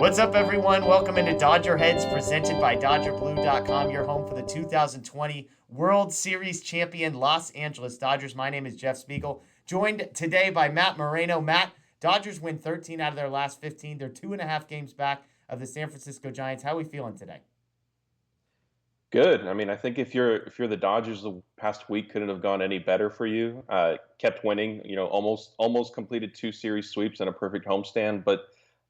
What's up, everyone? Welcome into DodgerHeads, presented by DodgerBlue.com, your home for the 2020 World Series champion Los Angeles Dodgers. My name is Jeff Spiegel, joined today by Matt Moreno. Matt, Dodgers win 13 out of their last 15. They're 2.5 games back of the San Francisco Giants. How are we feeling today? Good. I mean, I think if you're the Dodgers, the past week couldn't have gone any better for you. Kept winning. Almost completed two series sweeps and a perfect homestand. But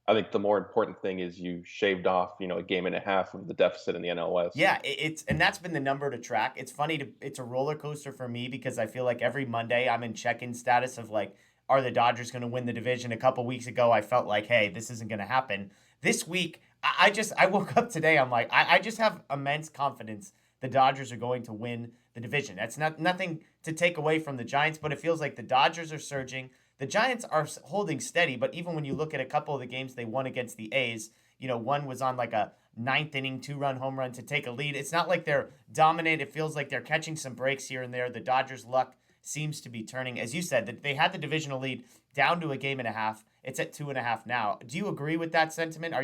I think the more important thing is you shaved off, a game and a half of the deficit in the NL West. Yeah, it's and that's been the number to track. It's a roller coaster for me because I feel like every Monday I'm in check-in status of like, are the Dodgers going to win the division? A couple weeks ago, I felt like, hey, this isn't going to happen. This week, I woke up today. I'm like, I just have immense confidence the Dodgers are going to win the division. That's nothing to take away from the Giants, but it feels like the Dodgers are surging. The Giants are holding steady, but even when you look at a couple of the games they won against the A's, one was on like a ninth inning 2-run home run to take a lead. It's not like they're dominant. It feels like they're catching some breaks here and there. The Dodgers' luck seems to be turning. As you said, that they had the divisional lead down to a game and a half. It's at 2.5 now. Do you agree with that sentiment?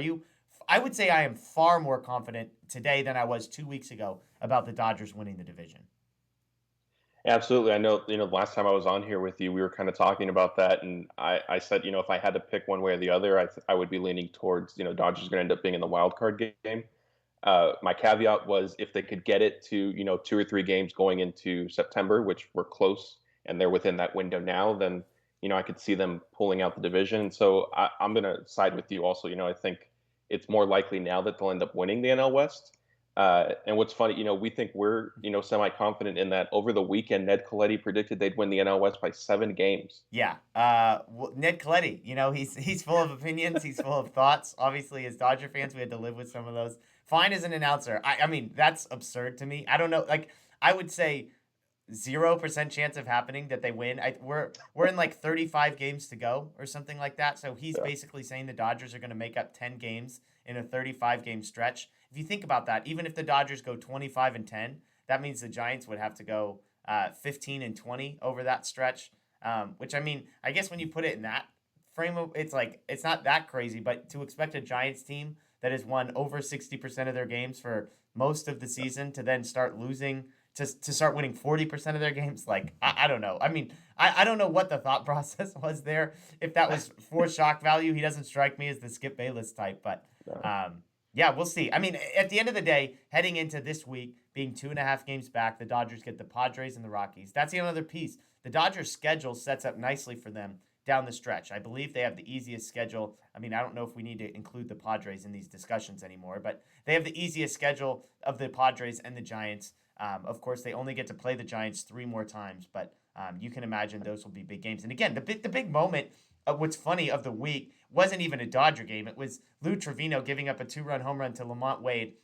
I would say I am far more confident today than I was 2 weeks ago about the Dodgers winning the division. Absolutely. I know, the last time I was on here with you, we were kind of talking about that. And I said, if I had to pick one way or the other, I would be leaning towards, Dodgers going to end up being in the wild card game. My caveat was if they could get it to, two or three games going into September, which we're close and they're within that window now, then, I could see them pulling out the division. So I'm going to side with you also. I think it's more likely now that they'll end up winning the NL West. And what's funny, we think we're, semi-confident in that. Over the weekend, Ned Coletti predicted they'd win the NL West by 7 games. Yeah, Ned Coletti, he's full of opinions, he's full of thoughts. Obviously, as Dodger fans, we had to live with some of those. Fine as an announcer. I mean, that's absurd to me. I don't know. Like, I would say 0% chance of happening that they win. We're in like 35 games to go or something like that. So he's Yeah. basically saying the Dodgers are going to make up 10 games in a 35 game stretch. If you think about that, even if the Dodgers go 25-10, that means the Giants would have to go 15-20 over that stretch. Which, I mean, I guess when you put it in that frame of, it's like it's not that crazy, but to expect a Giants team that has won over 60% of their games for most of the season to then start losing to start winning 40% of their games, like I don't know. I mean, I don't know what the thought process was there. If that was for shock value, he doesn't strike me as the Skip Bayless type, but No. yeah, we'll see. I mean, at the end of the day, heading into this week, being 2.5 games back, the Dodgers get the Padres and the Rockies. That's the other piece. The Dodgers' schedule sets up nicely for them down the stretch. I believe they have the easiest schedule. I mean, I don't know if we need to include the Padres in these discussions anymore, but they have the easiest schedule of the Padres and the Giants. Of course, they only get to play the Giants 3 more times, but you can imagine those will be big games. And again, the big moment of what's funny of the week wasn't even a Dodger game. It was Lou Trevino giving up a 2-run home run to Lamont Wade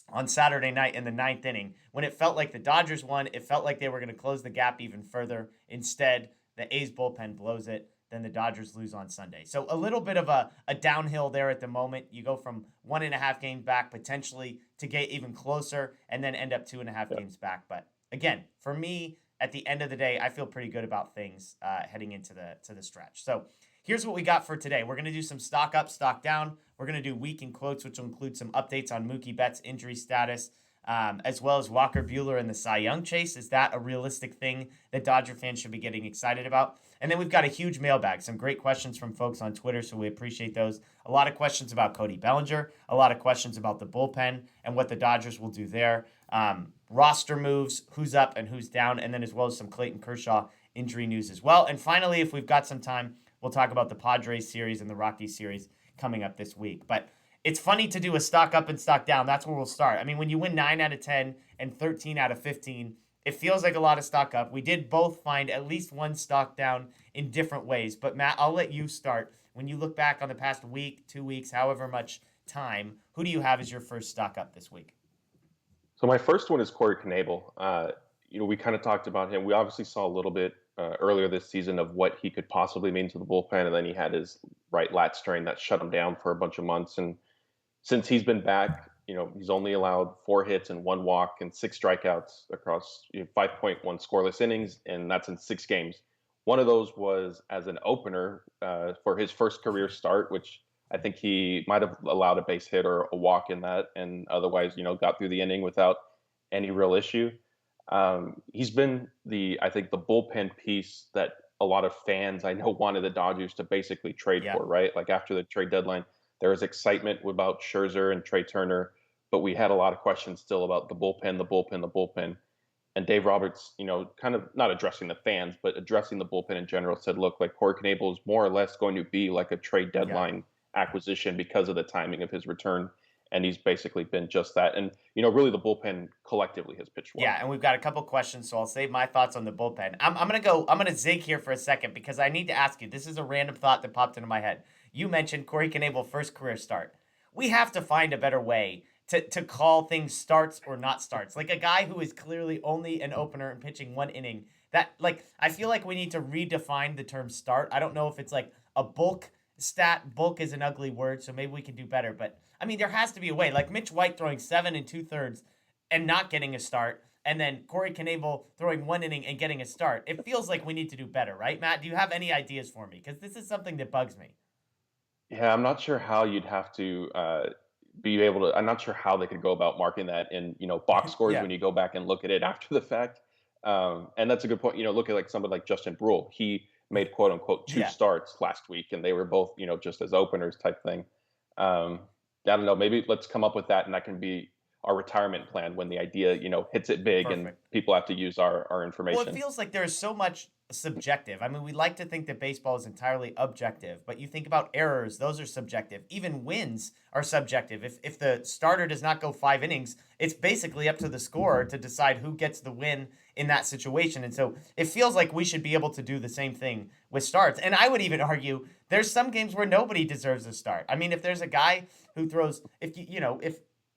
on Saturday night in the ninth inning. When it felt like the Dodgers won, it felt like they were going to close the gap even further. Instead, the A's bullpen blows it. Then the Dodgers lose on Sunday. So a little bit of a downhill there at the moment. You go from 1.5 games back potentially to get even closer and then end up 2.5 Yeah. games back. But again, for me, at the end of the day, I feel pretty good about things heading into the stretch. So here's what we got for today. We're going to do some stock up, stock down. We're going to do week in quotes, which will include some updates on Mookie Betts' injury status, as well as Walker Buehler and the Cy Young chase. Is that a realistic thing that Dodger fans should be getting excited about? And then we've got a huge mailbag, some great questions from folks on Twitter, so we appreciate those. A lot of questions about Cody Bellinger, a lot of questions about the bullpen and what the Dodgers will do there. Roster moves, who's up and who's down, and then as well as some Clayton Kershaw injury news as well. And finally, if we've got some time, we'll talk about the Padres series and the Rockies series coming up this week. But it's funny to do a stock up and stock down. That's where we'll start. I mean, when you win 9 out of 10 and 13 out of 15, it feels like a lot of stock up. We did both find at least one stock down in different ways. But Matt, I'll let you start. When you look back on the past week, 2 weeks, however much time, who do you have as your first stock up this week? So my first one is Corey Knebel. We kind of talked about him. We obviously saw a little bit earlier this season of what he could possibly mean to the bullpen, and then he had his right lat strain that shut him down for a bunch of months. And since he's been back, he's only allowed 4 hits and 1 walk and 6 strikeouts across 5.1 scoreless innings, and that's in 6 games. One of those was as an opener for his first career start, which I think he might have allowed a base hit or a walk in that, and otherwise, got through the inning without any real issue. He's been I think the bullpen piece that a lot of fans I know wanted the Dodgers to basically trade Yeah. for, right? Like after the trade deadline, there was excitement about Scherzer and Trey Turner, but we had a lot of questions still about the bullpen, the bullpen, the bullpen. And Dave Roberts, kind of not addressing the fans, but addressing the bullpen in general, said, look, like Corey Knebel is more or less going to be like a trade Yeah. deadline acquisition because of the timing of his return. And he's basically been just that. And, really the bullpen collectively has pitched well. Yeah, and we've got a couple questions, so I'll save my thoughts on the bullpen. I'm gonna zig here for a second because I need to ask you. This is a random thought that popped into my head. You mentioned Corey Knebel first career start. We have to find a better way to call things starts or not starts. Like a guy who is clearly only an opener and pitching one inning. That like I feel like we need to redefine the term start. I don't know if it's like a bulk stat. Bulk is an ugly word, so maybe we can do better. But I mean, there has to be a way. Like Mitch White throwing 7 2/3 and not getting a start, and then Corey Knebel throwing one inning and getting a start. It feels like we need to do better, right, Matt? Do you have any ideas for me? Because this is something that bugs me. Yeah, I'm not sure how you'd have to be able to. I'm not sure how they could go about marking that in box scores Yeah, when you go back and look at it after the fact. And that's a good point. Look at like somebody like Justin Brule. He made quote unquote two yeah. starts last week, and they were both just as openers type thing. Um, I don't know. Maybe let's come up with that, and that can be our retirement plan when the idea hits it big, and Perfect. people have to use our Well, it information. feels like there's so much subjective. I mean, we like to think that baseball is entirely objective, but you think about errors, those are subjective. Even wins are subjective. If the starter does not go 5 innings, it's basically up to the scorer to decide who gets the win in that situation. And so it feels like we should be able to do the same thing with starts. And I would even argue there's some games where nobody deserves a start. I mean, if there's a guy who throws, if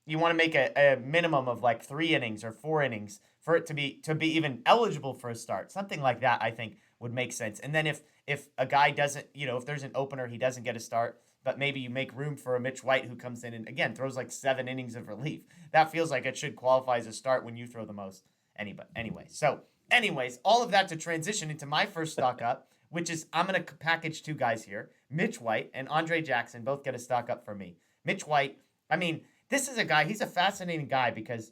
you want to make a minimum of like 3 innings or 4 innings for it to be even eligible for a start. Something like that, I think, would make sense. And then if a guy doesn't, if there's an opener, he doesn't get a start, but maybe you make room for a Mitch White who comes in and again throws like 7 innings of relief. That feels like it should qualify as a start when you throw the most. Anyway, so anyways, all of that to transition into my first stock up, which is I'm gonna package two guys here. Mitch White and Andre Jackson both get a stock up for me. Mitch White, I mean, this is a guy, he's a fascinating guy because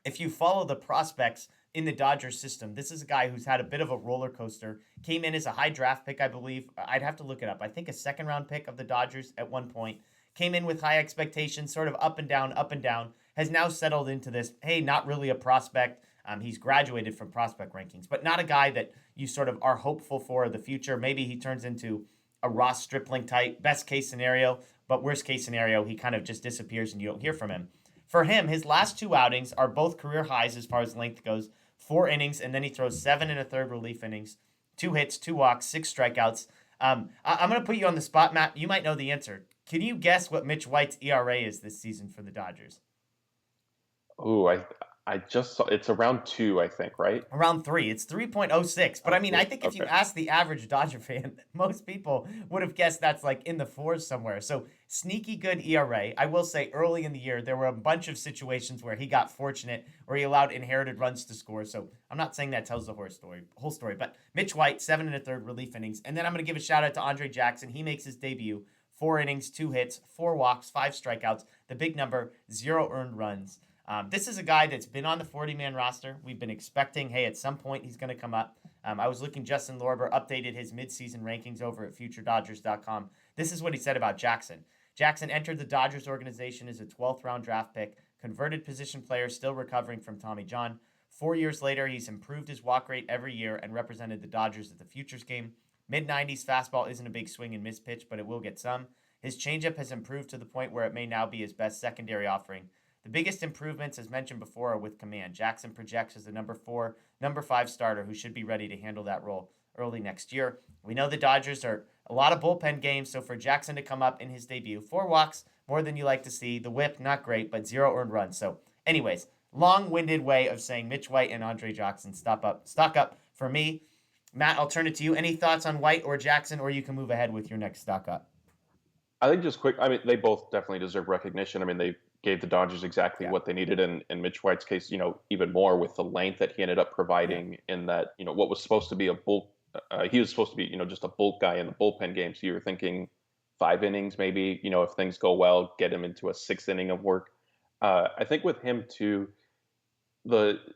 if you follow the prospects in the Dodgers system, this is a guy who's had a bit of a roller coaster. Came in as a high draft pick, I believe. I'd have to look it up. I think a second round pick of the Dodgers at one point. Came in with high expectations, sort of up and down, up and down. Has now settled into this, hey, not really a prospect. He's graduated from prospect rankings, but not a guy that you sort of are hopeful for the future. Maybe he turns into a Ross Stripling type, best case scenario, but worst case scenario, he kind of just disappears and you don't hear from him. For him, his last two outings are both career highs as far as length goes. 4 innings, and then he throws 7 1/3 relief innings, 2 hits, 2 walks, 6 strikeouts. I'm going to put you on the spot, Matt. You might know the answer. Can you guess what Mitch White's ERA is this season for the Dodgers? Ooh, I just saw it's around 2, I think, right? Around 3. It's 3.06. But Oh, I mean, I think if you okay. ask the average Dodger fan, most people would have guessed that's like in the fours somewhere. So sneaky good ERA. I will say early in the year, there were a bunch of situations where he got fortunate or he allowed inherited runs to score. So I'm not saying that tells the whole story. But Mitch White, 7 1/3 relief innings. And then I'm going to give a shout out to Andre Jackson. He makes his debut. 4 innings, 2 hits, 4 walks, 5 strikeouts. The big number, 0 earned runs. This is a guy that's been on the 40-man roster. We've been expecting, hey, at some point he's going to come up. I was looking, Justin Lorber updated his midseason rankings over at FutureDodgers.com. This is what he said about Jackson. Jackson entered the Dodgers organization as a 12th round draft pick, converted position player still recovering from Tommy John. 4 years later, he's improved his walk rate every year and represented the Dodgers at the Futures game. Mid-90s fastball isn't a big swing and miss pitch, but it will get some. His changeup has improved to the point where it may now be his best secondary offering. The biggest improvements, as mentioned before, are with command. Jackson projects as the number 4, number 5 starter who should be ready to handle that role early next year. We know the Dodgers are a lot of bullpen games, so for Jackson to come up in his debut, 4 walks, more than you like to see. The whip, not great, but 0 earned runs. So, anyways, long-winded way of saying Mitch White and Andre Jackson stock up for me. Matt, I'll turn it to you. Any thoughts on White or Jackson, or you can move ahead with your next stock up? I think just quick. I mean, they both definitely deserve recognition. I mean, they gave the Dodgers exactly Yeah, what they needed, and in Mitch White's case, even more with the length that he ended up yeah, providing. In that, what was supposed to be a bulk, he was supposed to be, just a bulk guy in the bullpen game. So you were thinking 5 innings, maybe, if things go well, get him into a 6th inning of work. I think with him too,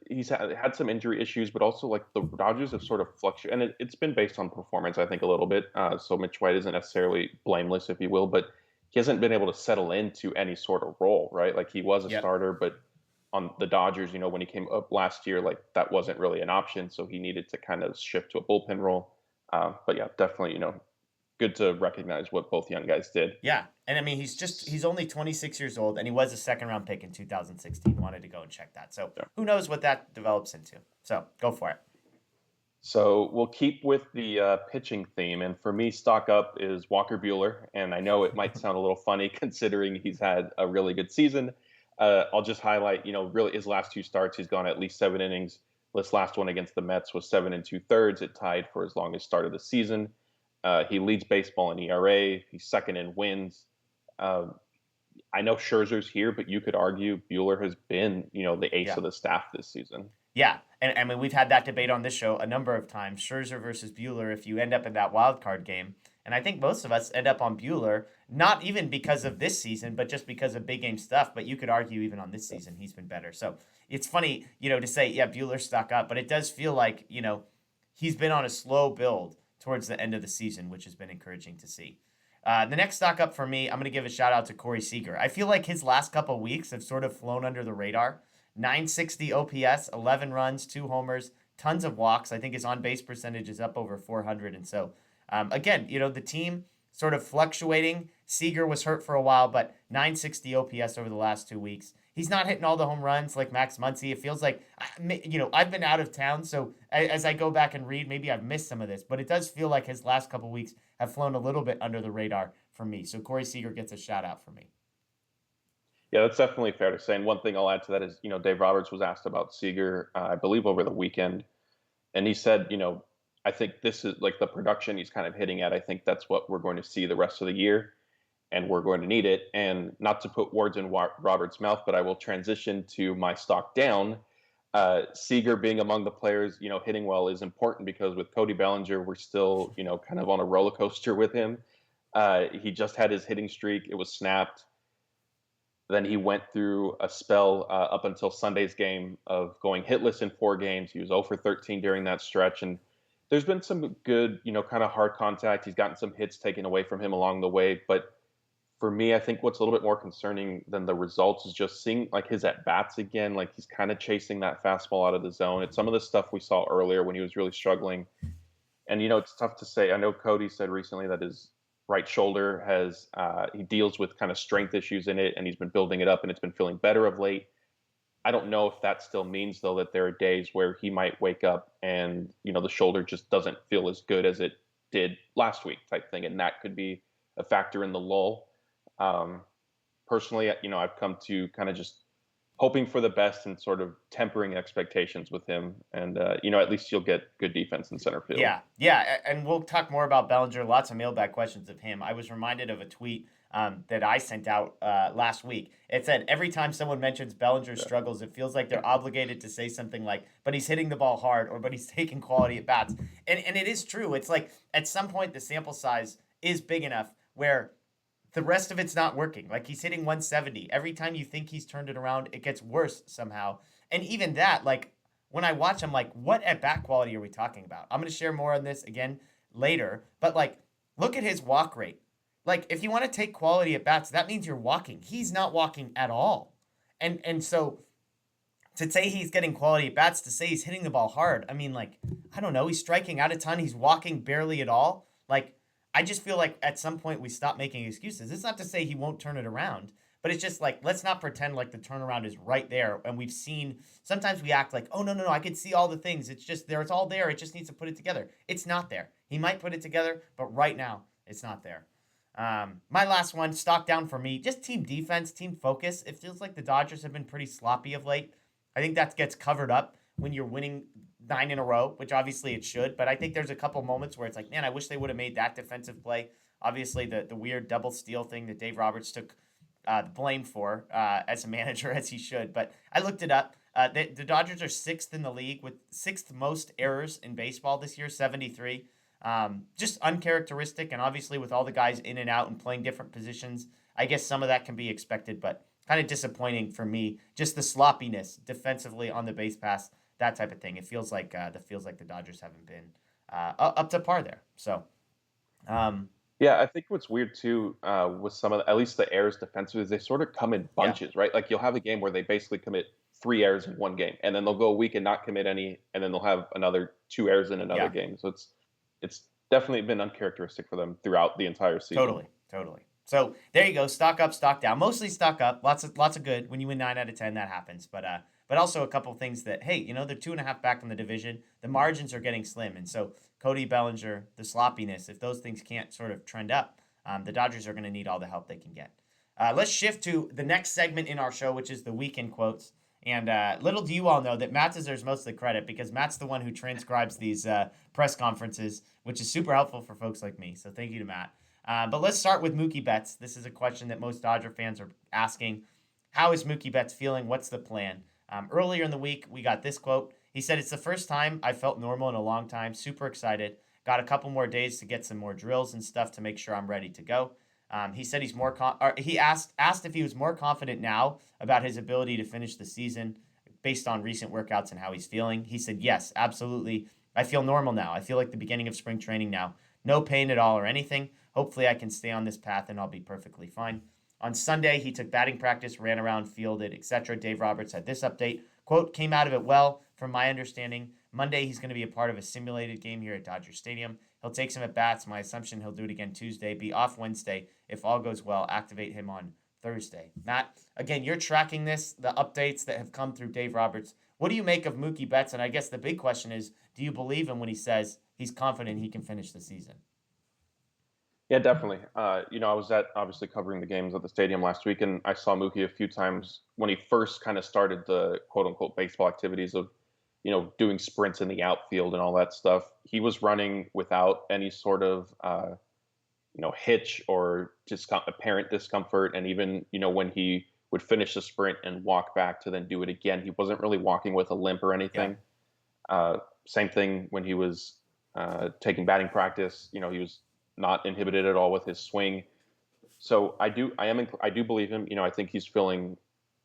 he's had some injury issues, but also like the Dodgers have sort of fluctuated, and it's been based on performance, I think, a little bit. So Mitch White isn't necessarily blameless, if you will, but he hasn't been able to settle into any sort of role, right? Like he was a Yep. starter, but on the Dodgers, when he came up last year, like that wasn't really an option, so he needed to kind of shift to a bullpen role. But yeah, definitely, good to recognize what both young guys did. Yeah. And I mean, he's only 26 years old, and he was a second round pick in 2016. Wanted to go and check that. So Yeah. who knows what that develops into. So go for it. So we'll keep with the pitching theme, and for me, stock up is Walker Buehler. And I know it might sound a little funny considering he's had a really good season. I'll just highlight, really his last 2 starts, he's gone at least 7 innings. This last one against the Mets was 7 2/3. It tied for his longest start of the season. He leads baseball in ERA. He's second in wins. Um, I know Scherzer's here, but you could argue Buehler has been, the ace Yeah. of the staff this season. Yeah, and I mean we've had that debate on this show a number of times. Scherzer versus Bueller. If you end up in that wild card game, and I think most of us end up on Bueller, not even because of this season, but just because of big game stuff. But you could argue even on this season he's been better. So it's funny, to say yeah Bueller stuck up, but it does feel like he's been on a slow build towards the end of the season, which has been encouraging to see. The next stock up for me, I'm going to give a shout out to Corey Seager. I feel like his last couple weeks have sort of flown under the radar. 960 OPS, 11 runs, 2 homers, tons of walks. I think his on base percentage is up over 400. And so, again, the team sort of fluctuating. Seager was hurt for a while, but 960 OPS over the last 2 weeks. He's not hitting all the home runs like Max Muncy. It feels like, I've been out of town. So as I go back and read, maybe I've missed some of this, but it does feel like his last couple weeks have flown a little bit under the radar for me. So Corey Seager gets a shout out for me. Yeah, that's definitely fair to say. And one thing I'll add to that is, Dave Roberts was asked about Seager, I believe over the weekend, and he said, I think this is like the production he's kind of hitting at. I think that's what we're going to see the rest of the year, and we're going to need it. And not to put words in Roberts' mouth, but I will transition to my stock down. Seager being among the players, hitting well is important because with Cody Bellinger, we're still, kind of on a roller coaster with him. He just had his hitting streak; it was snapped. Then he went through a spell up until Sunday's game of going hitless in 4 games. He was 0 for 13 during that stretch. And there's been some good, kind of hard contact. He's gotten some hits taken away from him along the way. But for me, I think what's a little bit more concerning than the results is just seeing like his at-bats again. Like he's kind of chasing that fastball out of the zone. It's some of the stuff we saw earlier when he was really struggling. And, it's tough to say. I know Cody said recently that his right shoulder has he deals with kind of strength issues in it, and he's been building it up, and it's been feeling better of late. I don't know if that still means though that there are days where he might wake up and the shoulder just doesn't feel as good as it did last week type thing, and that could be a factor in the lull. Personally, I've come to kind of just hoping for the best and sort of tempering expectations with him. And, at least you'll get good defense in center field. Yeah. And we'll talk more about Bellinger. Lots of mailbag questions of him. I was reminded of a tweet that I sent out last week. It said, every time someone mentions Bellinger's struggles, it feels like they're obligated to say something like, but he's hitting the ball hard, or but he's taking quality at bats. And it is true. It's like at some point the sample size is big enough where the rest of it's not working. Like he's hitting 170. Every time you think he's turned it around, it gets worse somehow. And even that, like when I watch, I'm like, what at bat quality are we talking about? I'm going to share more on this again later. But like, look at his walk rate. Like if you want to take quality at bats, that means you're walking. He's not walking at all. And so to say he's getting quality at bats, to say he's hitting the ball hard, I mean, like, I don't know. He's striking out a ton. He's walking barely at all. Like, I just feel like at some point we stop making excuses. It's not to say he won't turn it around, but it's just like, let's not pretend like the turnaround is right there. And we've seen, sometimes we act like, oh, no, I could see all the things. It's just there. It's all there. It just needs to put it together. It's not there. He might put it together, but right now it's not there. My last one, stock down for me, just team defense, team focus. It feels like the Dodgers have been pretty sloppy of late. I think that gets covered up when you're winning 9 in a row, which obviously it should. But I think there's a couple moments where it's like, man, I wish they would have made that defensive play. Obviously, the weird double steal thing that Dave Roberts took the blame for as a manager, as he should. But I looked it up. The Dodgers are 6th in the league with 6th most errors in baseball this year, 73. Just uncharacteristic. And obviously, with all the guys in and out and playing different positions, I guess some of that can be expected, but kind of disappointing for me. Just the sloppiness defensively on the base pass, that type of thing. It feels like the Dodgers haven't been up to par there. So, um, Yeah, I think what's weird too, with some of at least the errors defensively, is they sort of come in yeah, bunches, right? Like you'll have a game where they basically commit 3 errors in one game, and then they'll go a week and not commit any, and then they'll have another 2 errors in another yeah, game. So it's definitely been uncharacteristic for them throughout the entire season. totally. So there you go. Stock up, stock down. Mostly stock up. Lots of good. When you win 9 out of 10, that happens. But also a couple things that, hey, they're 2.5 back in the division. The margins are getting slim, and so Cody Bellinger, the sloppiness, if those things can't sort of trend up, the Dodgers are going to need all the help they can get. Let's shift to the next segment in our show, which is the weekend quotes. And little do you all know that Matt deserves most of the credit because Matt's the one who transcribes these press conferences, which is super helpful for folks like me. So thank you to Matt. But let's start with Mookie Betts. This is a question that most Dodger fans are asking. How is Mookie Betts feeling? What's the plan? Earlier in the week, we got this quote. He said, "It's the first time I felt normal in a long time. Super excited. Got a couple more days to get some more drills and stuff to make sure I'm ready to go." He said he's more. He asked if he was more confident now about his ability to finish the season based on recent workouts and how he's feeling. He said, "Yes, absolutely. I feel normal now. I feel like the beginning of spring training now. No pain at all or anything. Hopefully, I can stay on this path and I'll be perfectly fine." On Sunday, he took batting practice, ran around, fielded, etc. Dave Roberts had this update. Quote, "Came out of it well, from my understanding. Monday, he's going to be a part of a simulated game here at Dodger Stadium. He'll take some at-bats. My assumption he'll do it again Tuesday. Be off Wednesday. If all goes well, activate him on Thursday." Matt, again, you're tracking this, the updates that have come through Dave Roberts. What do you make of Mookie Betts? And I guess the big question is, do you believe him when he says he's confident he can finish the season? Yeah, definitely. I was at obviously covering the games at the stadium last week, and I saw Mookie a few times when he first kind of started the quote unquote baseball activities of, doing sprints in the outfield and all that stuff. He was running without any sort of, hitch or apparent discomfort. And even, when he would finish the sprint and walk back to then do it again, he wasn't really walking with a limp or Yeah. anything. Same thing when he was taking batting practice. He was not inhibited at all with his swing. So I do believe him. I think he's feeling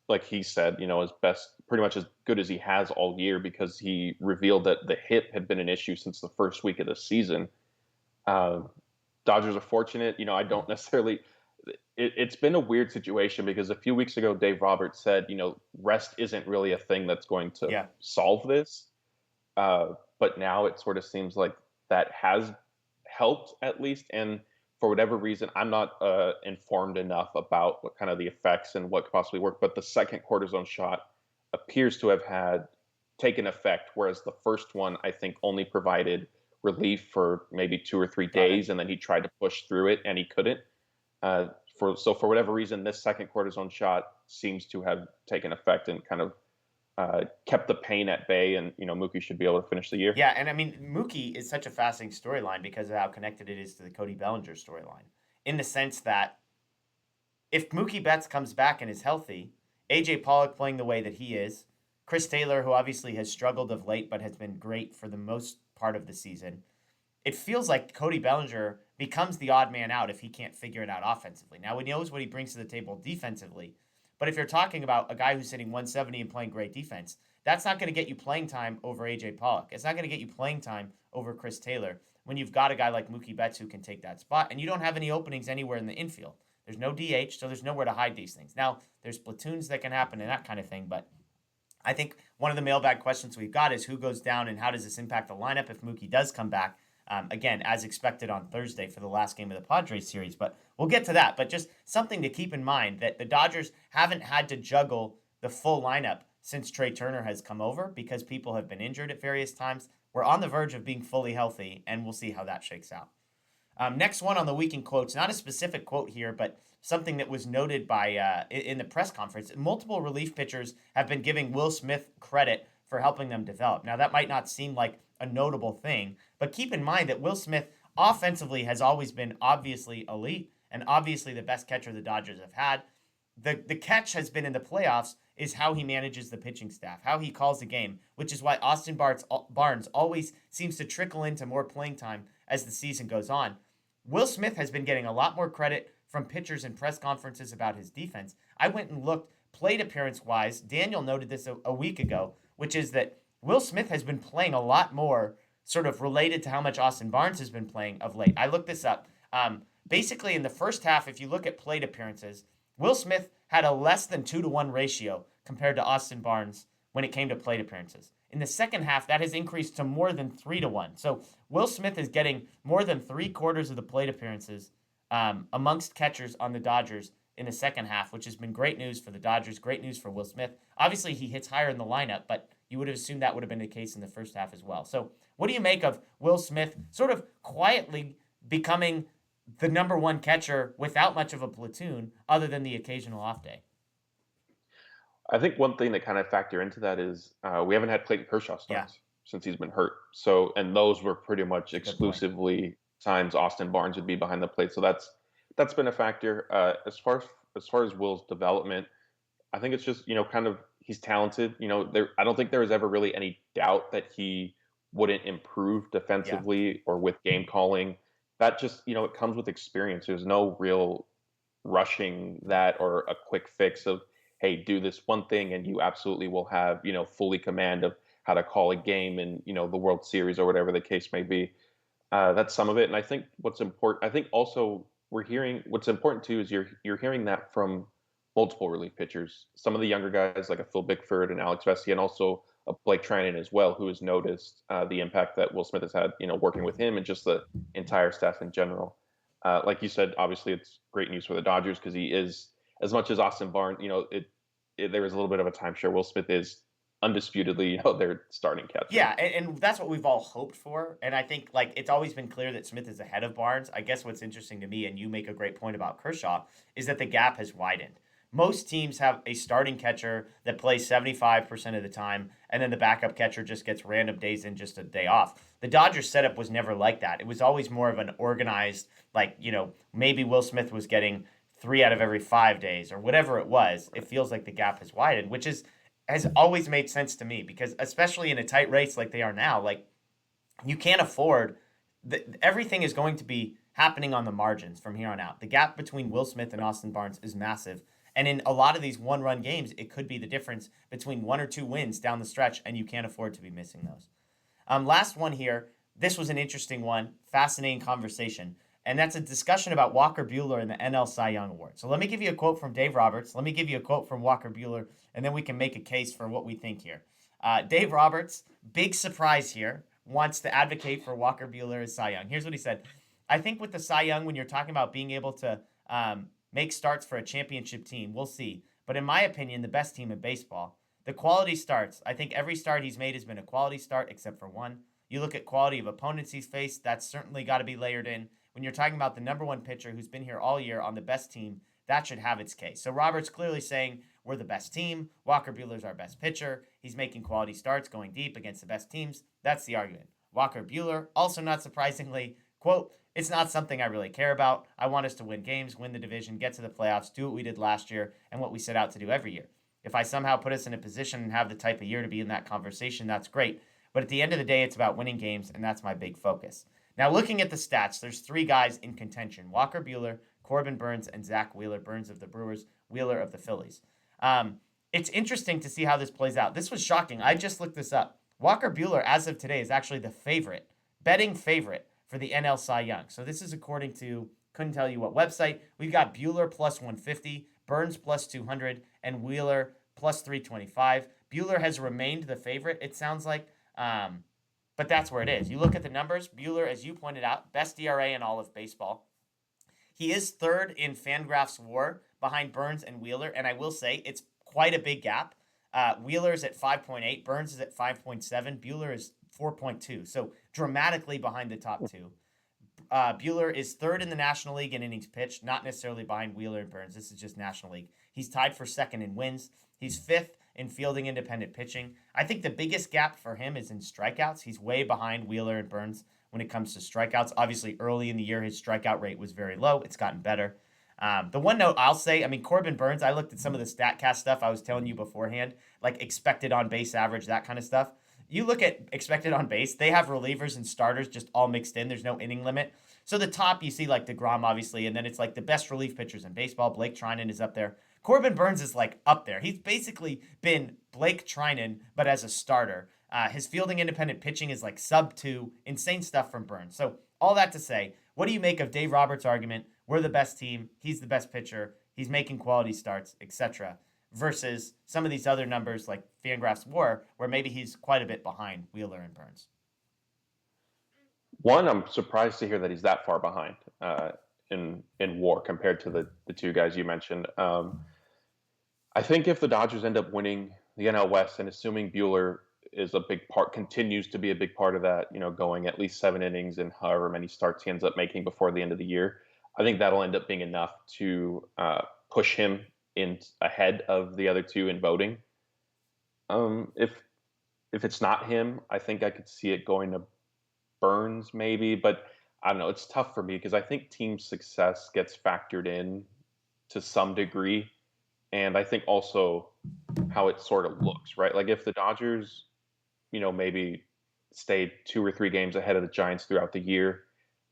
like he said, as best, pretty much as good as he has all year, because he revealed that the hip had been an issue since the first week of the season. Uh, Dodgers are fortunate. I don't necessarily. It's been a weird situation because a few weeks ago, Dave Roberts said, rest isn't really a thing that's going to Yeah. solve this. But now it sort of seems like that has helped at least. And for whatever reason, I'm not informed enough about what kind of the effects and what could possibly work. But the second cortisone shot appears to have taken effect, whereas the first one I think only provided relief for maybe 2 or 3 Got it. days, and then he tried to push through it and he couldn't. For whatever reason, this second cortisone shot seems to have taken effect and kind of kept the pain at bay, and Mookie should be able to finish the year. Yeah, and I mean, Mookie is such a fascinating storyline because of how connected it is to the Cody Bellinger storyline. In the sense that if Mookie Betts comes back and is healthy, AJ Pollock playing the way that he is, Chris Taylor, who obviously has struggled of late but has been great for the most part of the season, it feels like Cody Bellinger becomes the odd man out if he can't figure it out offensively. Now, he knows what he brings to the table defensively, but if you're talking about a guy who's hitting 170 and playing great defense, that's not going to get you playing time over AJ Pollock. It's not going to get you playing time over Chris Taylor when you've got a guy like Mookie Betts who can take that spot, and you don't have any openings anywhere in the infield. There's no DH, so there's nowhere to hide these things. Now, there's platoons that can happen and that kind of thing, but I think one of the mailbag questions we've got is who goes down and how does this impact the lineup if Mookie does come back? Again, as expected on Thursday for the last game of the Padres series, but we'll get to that. But just something to keep in mind that the Dodgers haven't had to juggle the full lineup since Trey Turner has come over because people have been injured at various times. We're on the verge of being fully healthy, and we'll see how that shakes out. Next one on the weekend quotes, not a specific quote here, but something that was noted by in the press conference. Multiple relief pitchers have been giving Will Smith credit for helping them develop. Now, that might not seem like a notable thing, but keep in mind that Will Smith offensively has always been obviously elite and obviously the best catcher the Dodgers have had. The catch has been in the playoffs is how he manages the pitching staff, how he calls the game, which is why Austin Barnes always seems to trickle into more playing time as the season goes on. Will Smith has been getting a lot more credit from pitchers in press conferences about his defense. I went and looked plate appearance wise. Daniel noted this a week ago, which is that Will Smith has been playing a lot more, sort of related to how much Austin Barnes has been playing of late. I looked this up. Basically, in the first half, if you look at plate appearances, Will Smith had a less than 2-to-1 ratio compared to Austin Barnes when it came to plate appearances. In the second half, that has increased to more than 3-to-1. So Will Smith is getting more than 3/4 of the plate appearances amongst catchers on the Dodgers in the second half, which has been great news for the Dodgers, great news for Will Smith. Obviously, he hits higher in the lineup, but you would have assumed that would have been the case in the first half as well. So what do you make of Will Smith sort of quietly becoming the number one catcher without much of a platoon other than the occasional off day? I think one thing that kind of factor into that is we haven't had Clayton Kershaw Yeah, starts since he's been hurt. So, and those were pretty much it's a good point. exclusively times Austin Barnes would be behind the plate. So that's been a factor. As far as Will's development, I think it's just kind of he's talented. I don't think there was ever really any doubt that he wouldn't improve Yeah. defensively or with game calling. That just it comes with experience. There's no real rushing that or a quick fix of hey, do this one thing and you absolutely will have fully command of how to call a game in the World Series or whatever the case may be. That's some of it. And I think what's important, I think also we're hearing what's important too is you're hearing that from multiple relief pitchers. Some of the younger guys like a Phil Bickford and Alex Vesia, and also a Blake Trinan as well, who has noticed the impact that Will Smith has had, working with him and just the entire staff in general. Like you said, obviously it's great news for the Dodgers because he is, as much as Austin Barnes, there is a little bit of a timeshare. Will Smith is undisputedly, their starting catcher. Yeah, and that's what we've all hoped for. And I think like it's always been clear that Smith is ahead of Barnes. I guess what's interesting to me, and you make a great point about Kershaw, is that the gap has widened. Most teams have a starting catcher that plays 75% of the time, and then the backup catcher just gets random days in, just a day off. The Dodgers setup was never like that. It was always more of an organized, like, maybe Will Smith was getting 3 out of every 5 days or whatever it was. It feels like the gap has widened, which has always made sense to me because especially in a tight race like they are now, like you can't afford everything is going to be happening on the margins from here on out. The gap between Will Smith and Austin Barnes is massive. And in a lot of these one-run games, it could be the difference between 1 or 2 wins down the stretch, and you can't afford to be missing those. Last one here. This was an interesting one, fascinating conversation, and that's a discussion about Walker Buehler and the NL Cy Young Award. So let me give you a quote from Dave Roberts. Let me give you a quote from Walker Buehler, and then we can make a case for what we think here. Dave Roberts, big surprise here, wants to advocate for Walker Buehler as Cy Young. Here's what he said. I think with the Cy Young, when you're talking about being able to make starts for a championship team, we'll see. But in my opinion, the best team in baseball. The quality starts. I think every start he's made has been a quality start except for one. You look at quality of opponents he's faced, that's certainly got to be layered in. When you're talking about the number one pitcher who's been here all year on the best team, that should have its case. So Roberts clearly saying we're the best team. Walker Buehler's our best pitcher. He's making quality starts, going deep against the best teams. That's the argument. Walker Buehler, also not surprisingly, quote, it's not something I really care about. I want us to win games, win the division, get to the playoffs, do what we did last year and what we set out to do every year. If I somehow put us in a position and have the type of year to be in that conversation, that's great. But at the end of the day, it's about winning games, and that's my big focus. Now, looking at the stats, there's 3 guys in contention. Walker Buehler, Corbin Burnes, and Zach Wheeler. Burnes of the Brewers, Wheeler of the Phillies. It's interesting to see how this plays out. This was shocking. I just looked this up. Walker Buehler, as of today, is actually the favorite, betting favorite for the NL Cy Young. So this is according to, couldn't tell you what website. We've got Buehler plus 150, Burnes plus 200, and Wheeler plus 325. Buehler has remained the favorite, it sounds like. But that's where it is. You look at the numbers. Buehler, as you pointed out, best ERA in all of baseball. He is third in Fangraphs WAR behind Burnes and Wheeler, and I will say it's quite a big gap. Wheeler is at 5.8, Burnes is at 5.7, Buehler is 4.2, so dramatically behind the top two. Buehler is third in the National League in innings pitched, not necessarily behind Wheeler and Burnes. This is just National League. He's tied for second in wins. He's fifth in fielding independent pitching. I think the biggest gap for him is in strikeouts. He's way behind Wheeler and Burnes when it comes to strikeouts. Obviously, early in the year, his strikeout rate was very low. It's gotten better. The one note I'll say, Corbin Burnes, I looked at some of the StatCast stuff I was telling you beforehand, like expected on base average, that kind of stuff. you look at expected on base, they have relievers and starters just all mixed in. There's no inning limit. So the top, you see like DeGrom, obviously, and then it's like the best relief pitchers in baseball. Blake Trinan is up there. Corbin Burnes is like up there. He's basically been Blake Trinan, but as a starter. His fielding independent pitching is like sub 2. Insane stuff from Burnes. So all that to say, what do you make of Dave Roberts' argument? We're the best team. He's the best pitcher. He's making quality starts, etc. Versus some of these other numbers like Fangraphs WAR, where maybe he's quite a bit behind Buehler and Burnes. One, I'm surprised to hear that he's that far behind in WAR compared to the two guys you mentioned. I think if the Dodgers end up winning the NL West, and assuming Buehler is a big part, continues to be a big part of that, going at least 7 innings and however many starts he ends up making before the end of the year, I think that'll end up being enough to push him in ahead of the other two in voting. If it's not him, I think I could see it going to Burnes maybe, but I don't know. It's tough for me because I think team success gets factored in to some degree, and I think also how it sort of looks, right? Like if the Dodgers, maybe stayed 2 or 3 games ahead of the Giants throughout the year,